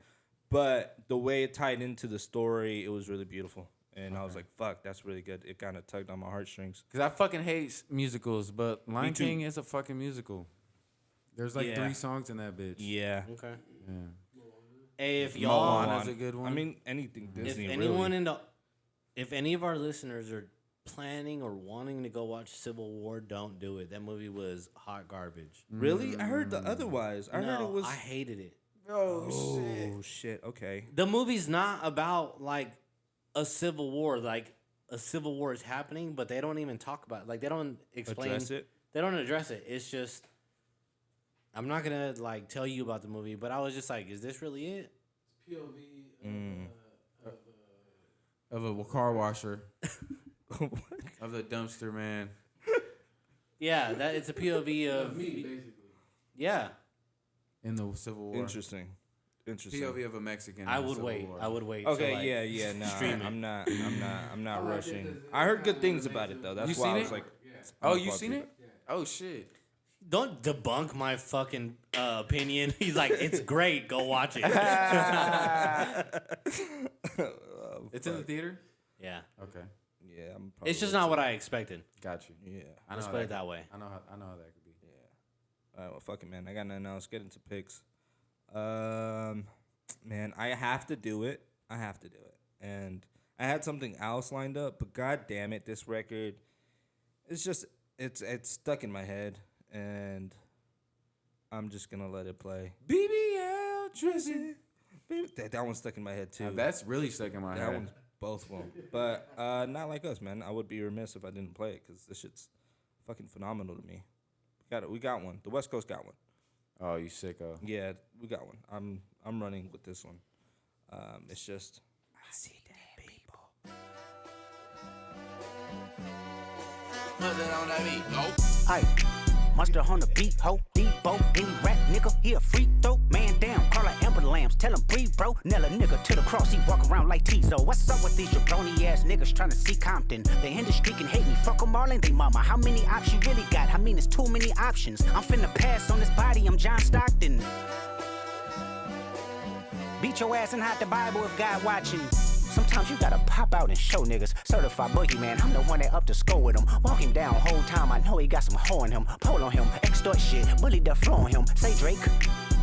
D: But the way it tied into the story, it was really beautiful, and I was like, fuck, that's really good. It kind of tugged on my heartstrings.
I: Cause I fucking hate musicals, but Lion
D: too.
I: King is a fucking musical. There's like
D: Yeah.
I: 3 songs in that bitch.
D: Yeah,
E: Okay.
I: Yeah.
E: Hey, if y'all,
I: Moana's a good one.
D: I mean anything
E: if
D: Disney.
E: anyone
D: really.
E: if any of our listeners are planning or wanting to go watch Civil War, don't do it. That movie was hot garbage.
D: Really? I heard the otherwise. I heard it was.
E: I hated it.
D: Oh shit. Okay.
E: The movie's not about like a civil war. Like a civil war is happening, but they don't even talk about it. Like they don't explain
D: Address it?
E: They don't address it. It's just I'm not gonna like tell you about the movie, but I was just like, is this really it?
J: It's POV of a car washer. Of the dumpster man.
E: Yeah, that it's a POV of
J: me, basically.
E: Yeah.
J: In the Civil War.
D: Interesting.
J: POV of a Mexican.
E: I
J: in the
E: would
J: Civil
E: wait.
J: War.
E: I would wait.
D: Okay,
E: till, like,
D: yeah, no,
E: stream it.
D: I'm not rushing. I heard good things about it though. That's
J: You
D: why
J: seen
D: I was
J: it?
D: like,
J: Oh, you seen it? Oh shit.
E: Don't debunk my fucking opinion. He's like, it's great. Go watch it.
J: It's in the theater?
E: Yeah.
J: Okay.
D: Yeah, I'm
E: It's just not what I expected.
J: Got you.
D: Yeah.
J: I know
E: Let's
J: how
E: put
J: that
E: it that way.
J: I know how that could be.
D: Yeah. All right, well, fuck it, man. I got nothing else. Get into picks. Man, I have to do it. And I had something else lined up, but god damn it, this record, it's just, it's stuck in my head, and I'm just gonna let it play. BBL Drizzy. That one's stuck in my head too.
J: Now, that's really stuck in my
D: That
J: head.
D: one's both of them. But not like us, man. I would be remiss if I didn't play it, because this shit's fucking phenomenal to me. We got one. The West Coast got one.
J: Oh, you sicko.
D: Yeah, we got one. I'm running with this one. It's just I see dead people.
K: Aye, monster on the beat, ho, Debo, any rap nigga, he a freak throw, man down, call her Amber Lambs, tell him breathe, bro, nail a nigga to the cross, he walk around like Tizo. What's up with these jabroni ass niggas trying to see Compton? The industry can hate me, fuck them all and they mama. How many options you really got? I mean, it's too many options. I'm finna pass on this body, I'm John Stockton. Beat your ass and hide the Bible if God watching. Sometimes you gotta pop out and show niggas. Certified boogeyman, I'm the one that up to score with him. Walk him down whole time, I know he got some hoe in him. Pole on him, extort shit, bully the flow on him. Say Drake,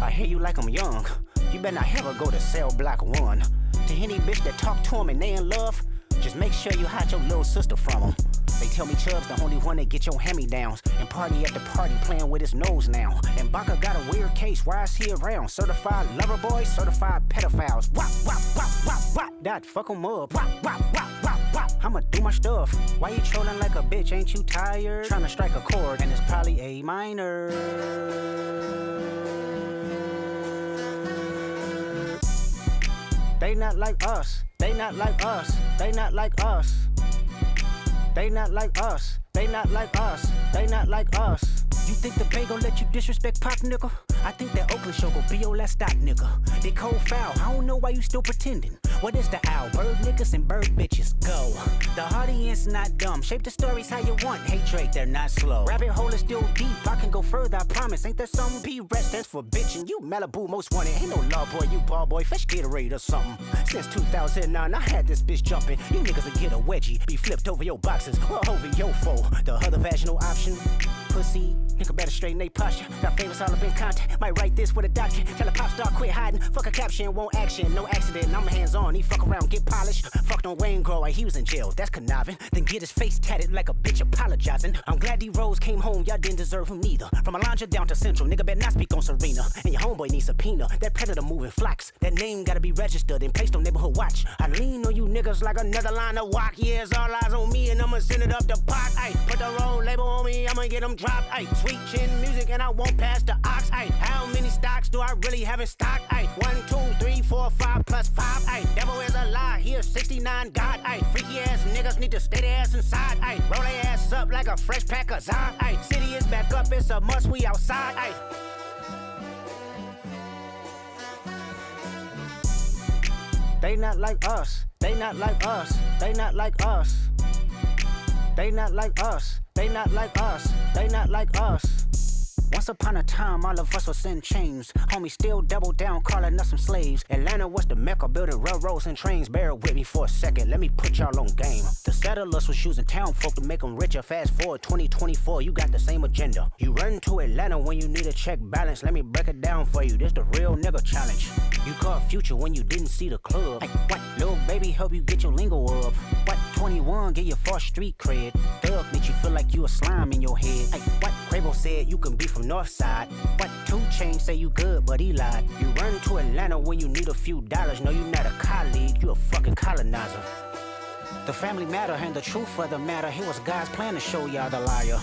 K: I hear you like I'm young. You better not ever go to cell block 1. To any bitch that talk to him and they in love, just make sure you hide your little sister from him. They tell me Chubb's the only one that get your hand-me-downs. And party at the party playing with his nose now. And Baka got a weird case, why is he around? Certified lover boys, certified pedophiles. Wop, wop, wop, wop, wop. That fuck him up. Wop, wop, wop, wop, wop. I'ma do my stuff. Why you trolling like a bitch, ain't you tired? Trying to strike a chord and it's probably A minor. They not like us. They not like us. They not like us. They not like us. They not like us. They not like us. You think the Bay gon' let you disrespect Pop, nigga? I think that Oakland show gon' be your last stop, nigga. They cold foul, I don't know why you still pretending. What is the owl? Bird niggas and bird bitches, go. The audience not dumb, shape the stories how you want. Hey Drake, they're not slow. Rabbit hole is still deep, I can go further, I promise. Ain't there some B-rest stands for bitchin'? You Malibu most wanted, ain't no law boy, you ball boy, fresh Gatorade or something. Since 2009, I had this bitch jumping. You niggas will get a wedgie, be flipped over your boxes, or over your foe. The other vaginal option, pussy. Nigga better straighten they posture. Got favorites all up in contact. Might write this with a doctor. Tell a pop star quit hiding. Fuck a caption, won't action. No accident, I'm hands on. He fuck around, get polished. Fucked on Wayne Grower, he was in jail. That's conniving. Then get his face tatted like a bitch apologizing. I'm glad D-Rose came home, y'all didn't deserve him neither. From Alondra down to Central, nigga better not speak on Serena. And your homeboy needs subpoena. That predator moving flocks. That name gotta be registered and placed on neighborhood watch. I lean on you niggas like another line of walk. Yeah, it's all eyes on me and I'ma send it up the pot. Ay, put the wrong label on me, I'ma get them dropped. Ay, sweet chin music and I won't pass the ox. Ay, how many stocks do I really have in stock? Ay, 1, 2, 3, 4, 5 plus 5. Ay, devil is a lie, he a 69 God. Ay, freaky ass niggas need to stay their ass inside. Ay, roll their ass up like a fresh pack of Zod. Ay, city is back up, it's a must, we outside. Ay. They not like us. They not like us. They not like us. They not like us. They not like us. They not like us. Once upon a time, all of us was in chains. Homie still double down, calling us some slaves. Atlanta was the mecca, building railroads and trains. Bear with me for a second, let me put y'all on game. The settlers was using town folk to make them richer. Fast forward 2024, you got the same agenda. You run to Atlanta when you need a check balance. Let me break it down for you, this the real nigga challenge. You caught Future when you didn't see the club. Ay, what, little baby, help you get your lingo up. What, 21, get your first street cred. Thug makes you feel like you a slime in your head. Hey, what Quavo said you can be from Northside. What 2 Chainz say you good, but he lied. You run to Atlanta when you need a few dollars. No, you not a colleague, you a fucking colonizer. The family matter and the truth of the matter. It was God's plan to show y'all the liar.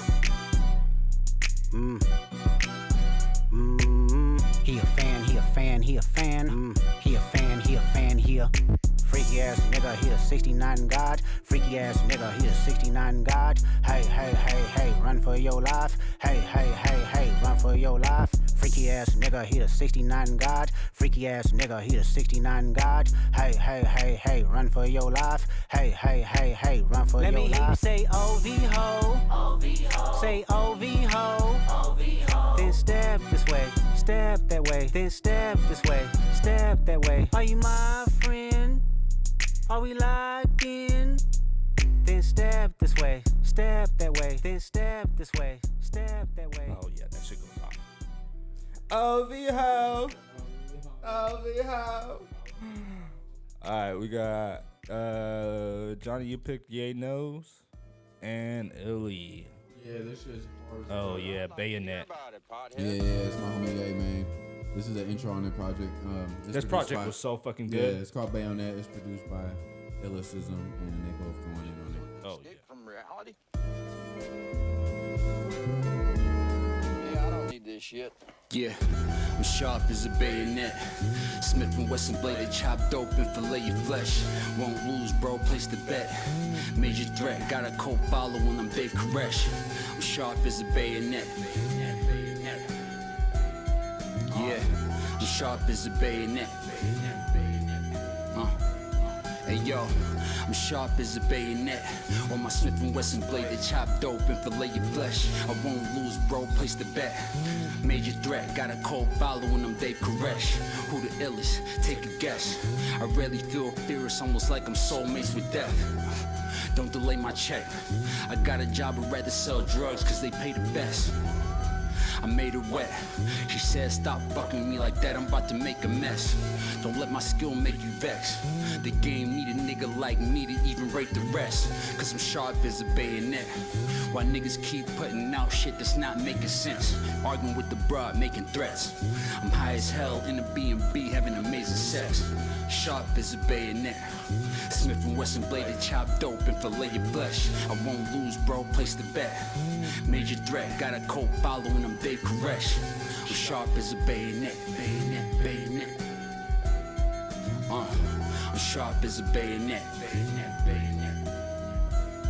K: He a fan, he a fan, he a fan. He a fan, he a fan, he a freaky ass nigga, he a 69 God. Freaky ass nigga, he a 69 God. Hey, hey, hey, hey, run for your life. Hey, hey, hey, hey, run for your life. Freaky ass nigga, he a 69 God. Freaky ass nigga, he a 69 God. Hey, hey, hey, hey, run for your life. Hey, hey, hey, hey, run for your life. Let me hear you say OV ho. OV ho. Say OV ho. OV ho. Then step this way, step that way. Then step this way, step that way. Are you my friend? Are we locked in? Then step this way, step that way. Then step this way, step that way.
D: Oh yeah, that shit goes off. OV ho. OV ho. Alright, we got Johnny, you picked YAEKNOWS and iLLI.
I: Yeah, this shit's hard.
D: Oh yeah, Bayonet.
L: Yeah, it's my homie Ye, man. This is an intro on the project.
D: This project was so fucking good.
L: Yeah, it's called Bayonet. It's produced by iLLICISM, and they both going in on it.
D: Oh yeah.
M: From reality? Yeah, I don't need this shit.
N: Yeah, I'm sharp as a bayonet. Smith & Wesson blade, they chop dope and fillet your flesh. Won't lose, bro, place the bet. Major threat, got a cold follow when I'm Dave Koresh. I'm sharp as a bayonet. Yeah, I'm sharp as a bayonet. Hey yo, I'm sharp as a bayonet. On my Smith & Wesson blade, they chop dope and fillet your flesh. I won't lose, bro, place the bet. Major threat, got a cold follow when I'm Dave Koresh. Who the illest? Take a guess. I rarely feel fierce, almost like I'm soulmates with death. Don't delay my check. I got a job, I'd rather sell drugs, cause they pay the best. I made her wet. She said, stop fucking with me like that, I'm about to make a mess. Don't let my skill make you vex. The game need a nigga like me to even rate the rest. Cause I'm sharp as a bayonet. Why niggas keep putting out shit that's not making sense. Arguing with the broad, making threats. I'm high as hell in a B&B, having amazing sex. Sharp as a bayonet. Smith & Wesson blade, they chop dope and fillet your flesh. I won't lose, bro, place the bet. Major threat, got a cold follow when I'm Dave Koresh. I'm sharp as a bayonet, bayonet, bayonet. I'm sharp as a bayonet, bayonet, bayonet.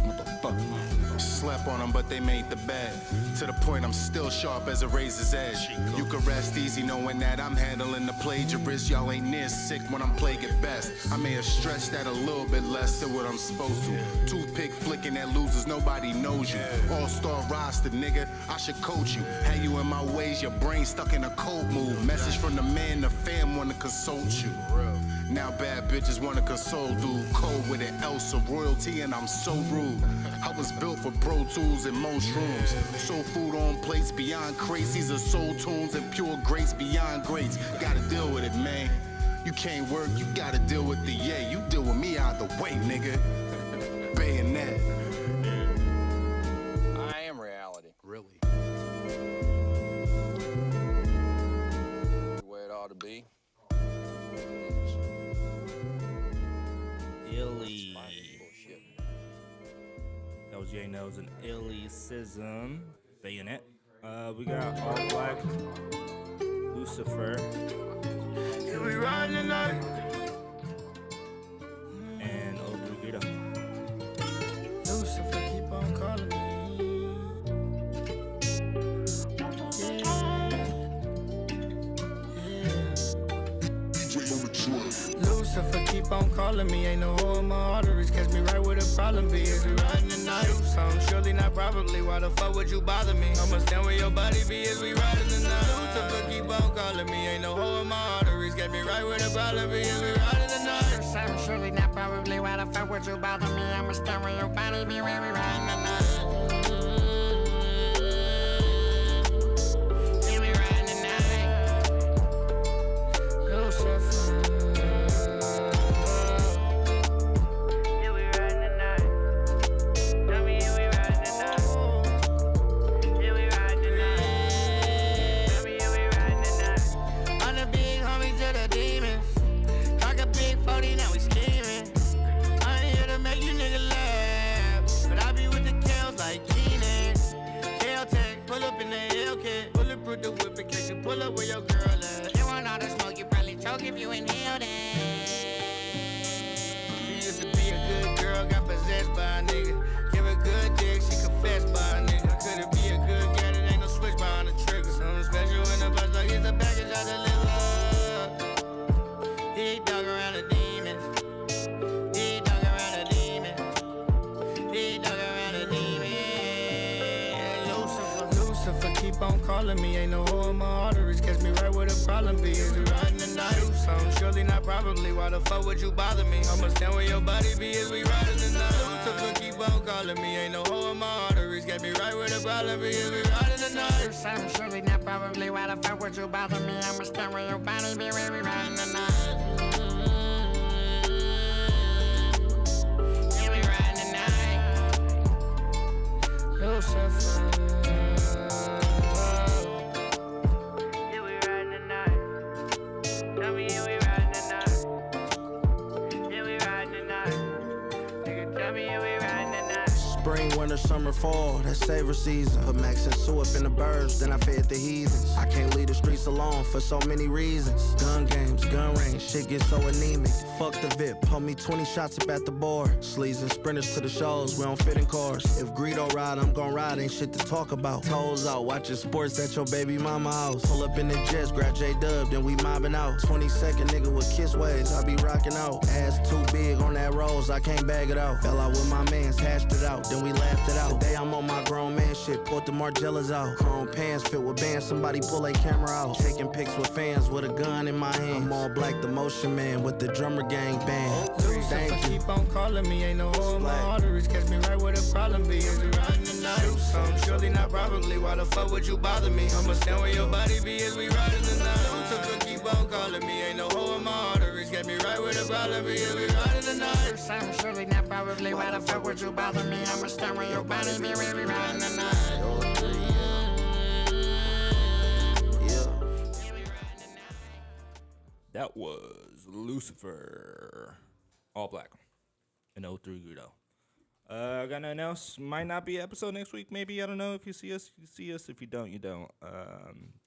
N: Motherfucker.
O: Slept on them, but they made the bed. To the point I'm still sharp as a razor's edge. You can rest easy knowing that I'm handling the plagiarist. Y'all ain't near sick when I'm plague at best. I may have stretched that a little bit less than what I'm supposed to. Toothpick flicking at losers, nobody knows you. All-star roster, nigga, I should coach you. Had you in my ways, your brain stuck in a cold mood. Message from the man, the fam wanna consult you. Now bad bitches wanna console, dude. Cold with an Elsa royalty, and I'm so rude. I was built for Pro Tools and mushrooms. Soul food on plates beyond crates. These are soul tunes and pure grace beyond greats. Gotta deal with it, man. You can't work, you gotta deal with the yeah. You deal with me out the way, nigga. Bayonet.
M: I am reality.
O: Really?
M: The way it ought to be.
D: iLLI. That was YAEKNOWS and iLLICISM. Bayonet. We got All Black, Lucifer.
O: Here we ride tonight.
D: And GREEDO.
P: Lucifer, keep on calling me. Lucifer, keep on calling me. Ain't no hole in my arteries. Catch me right where the problem be. Is we riding tonight? Some surely not probably. Why the fuck would you bother me? I'ma stand where your body be. Is we riding tonight? Lucifer, keep on calling me. Ain't no hole in my arteries. Catch me right where the problem be. Is we riding tonight?
K: Some surely not probably. Why the fuck would you bother me? I'ma stand where your body be. Where we riding tonight? Here we riding tonight. Lucifer.
P: calling me. Ain't no hole in my arteries. Catch me right where the problem be. Is we riding the night? Something surely not probably. Why the fuck would you bother me? I'ma stand where your body be. Is we riding the night? Lucifer keep on calling me. Ain't no hole in my arteries. Catch me right where the problem be. Is we riding the night?
K: Something surely not probably. Why the fuck would you bother me? I'ma stand where your body be. Where we riding the night? Yeah, we riding the night.
P: Lucifer.
H: Spring, winter, summer, fall, that's savor season. Put Max and Sue up in the birds, then I fed the heathens. I can't leave the streets alone for so many reasons. Gun games, gun range, shit gets so anemic. Fuck the VIP, pump me 20 shots up at the bar. Sleeves and sprinters to the shows, we don't fit in cars. If GREEDO ride, I'm gon' ride, ain't shit to talk about. Toes out, watching sports at your baby mama house. Pull up in the jets, grab J-Dub, then we mobbing out. 22nd nigga with kiss waves, I be rocking out. Ass too big on that rose, I can't bag it out. Fell out with my mans, hashed it out, then we laughed it out. Today I'm on my grown man shit, put the Margellas out. Chrome pants fit with bands, somebody pull a camera out. Taking pics with fans with a gun in my hand. I'm all black, the motion man with the drummer gang band. Thank you.
P: Keep on calling me, ain't no hole in my arteries. Catch me right where the problem be. Is we riding the night? Something surely not probably. Why the fuck would you bother me? I'ma stand where your body be. Is we riding the night? Lucifer keep on calling me, ain't no hole in my arteries. Catch me right where the problem be. Is we riding the night?
K: Something surely not probably. Why the fuck would you bother me? I'ma stand where your body be. Where we riding the night?
D: That was Lucifer, all black, and 03 GREEDO. I got nothing else. Might not be an episode next week. Maybe, I don't know. If you see us, you see us. If you don't, you don't.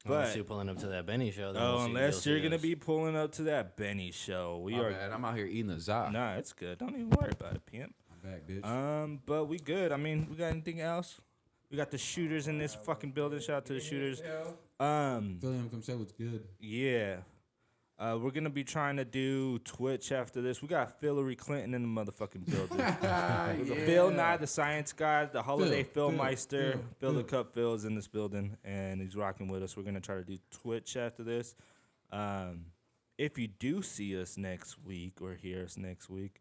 E: Unless you're pulling up to that Benny show. Then
D: Unless you're gonna be pulling up to that Benny show.
I: My bad. I'm out here eating a za.
D: Nah, it's good. Don't even worry about it, pimp.
I: I'm back, bitch.
D: But we good. I mean, we got anything else? We got the shooters in this fucking building. Shout out to the shooters.
L: William, come say what's good.
D: Yeah. We're gonna be trying to do Twitch after this. We got Hillary Clinton in the motherfucking building. Phil Nye, the science guy, the holiday Phil Meister, Phil the Cup Phil is in this building, and he's rocking with us. We're gonna try to do Twitch after this. If you do see us next week or hear us next week,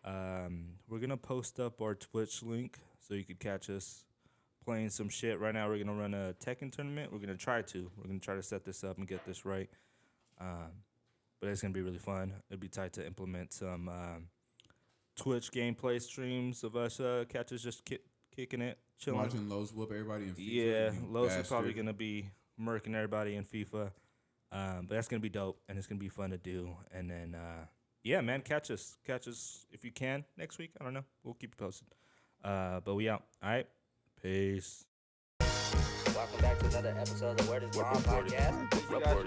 D: we're gonna post up our Twitch link so you could catch us playing some shit. Right now, we're gonna run a Tekken tournament. We're gonna try to set this up and get this right. But it's going to be really fun. It'd be tight to implement some Twitch gameplay streams of us catches just kicking it, chilling.
L: Watching Los whoop everybody in FIFA.
D: Yeah, Los is probably going to be murking everybody in FIFA. But that's going to be dope, and it's going to be fun to do. And then, yeah, man, catch us if you can next week. I don't know. We'll keep you posted. But we out. All right? Peace.
Q: Welcome back to another episode of the Word is Bomb podcast. Welcome back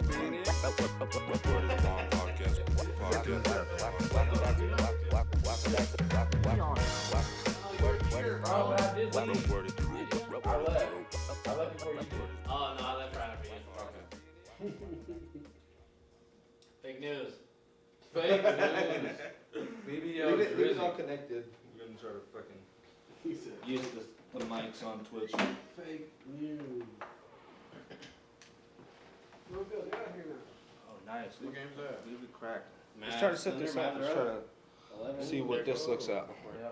B: Oh, no, I left right after you. Okay. Fake news. Fake news.
A: Leave it all connected. We're going to try to fucking use the mics on Twitch.
Q: Fake news. We're good. Get out of here now.
A: Oh, nice.
Q: What game's that?
A: Leave it cracked. Let's try to set this up. Let's try to see what this looks at.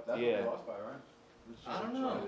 Q: That's
A: Yeah.
Q: I don't know.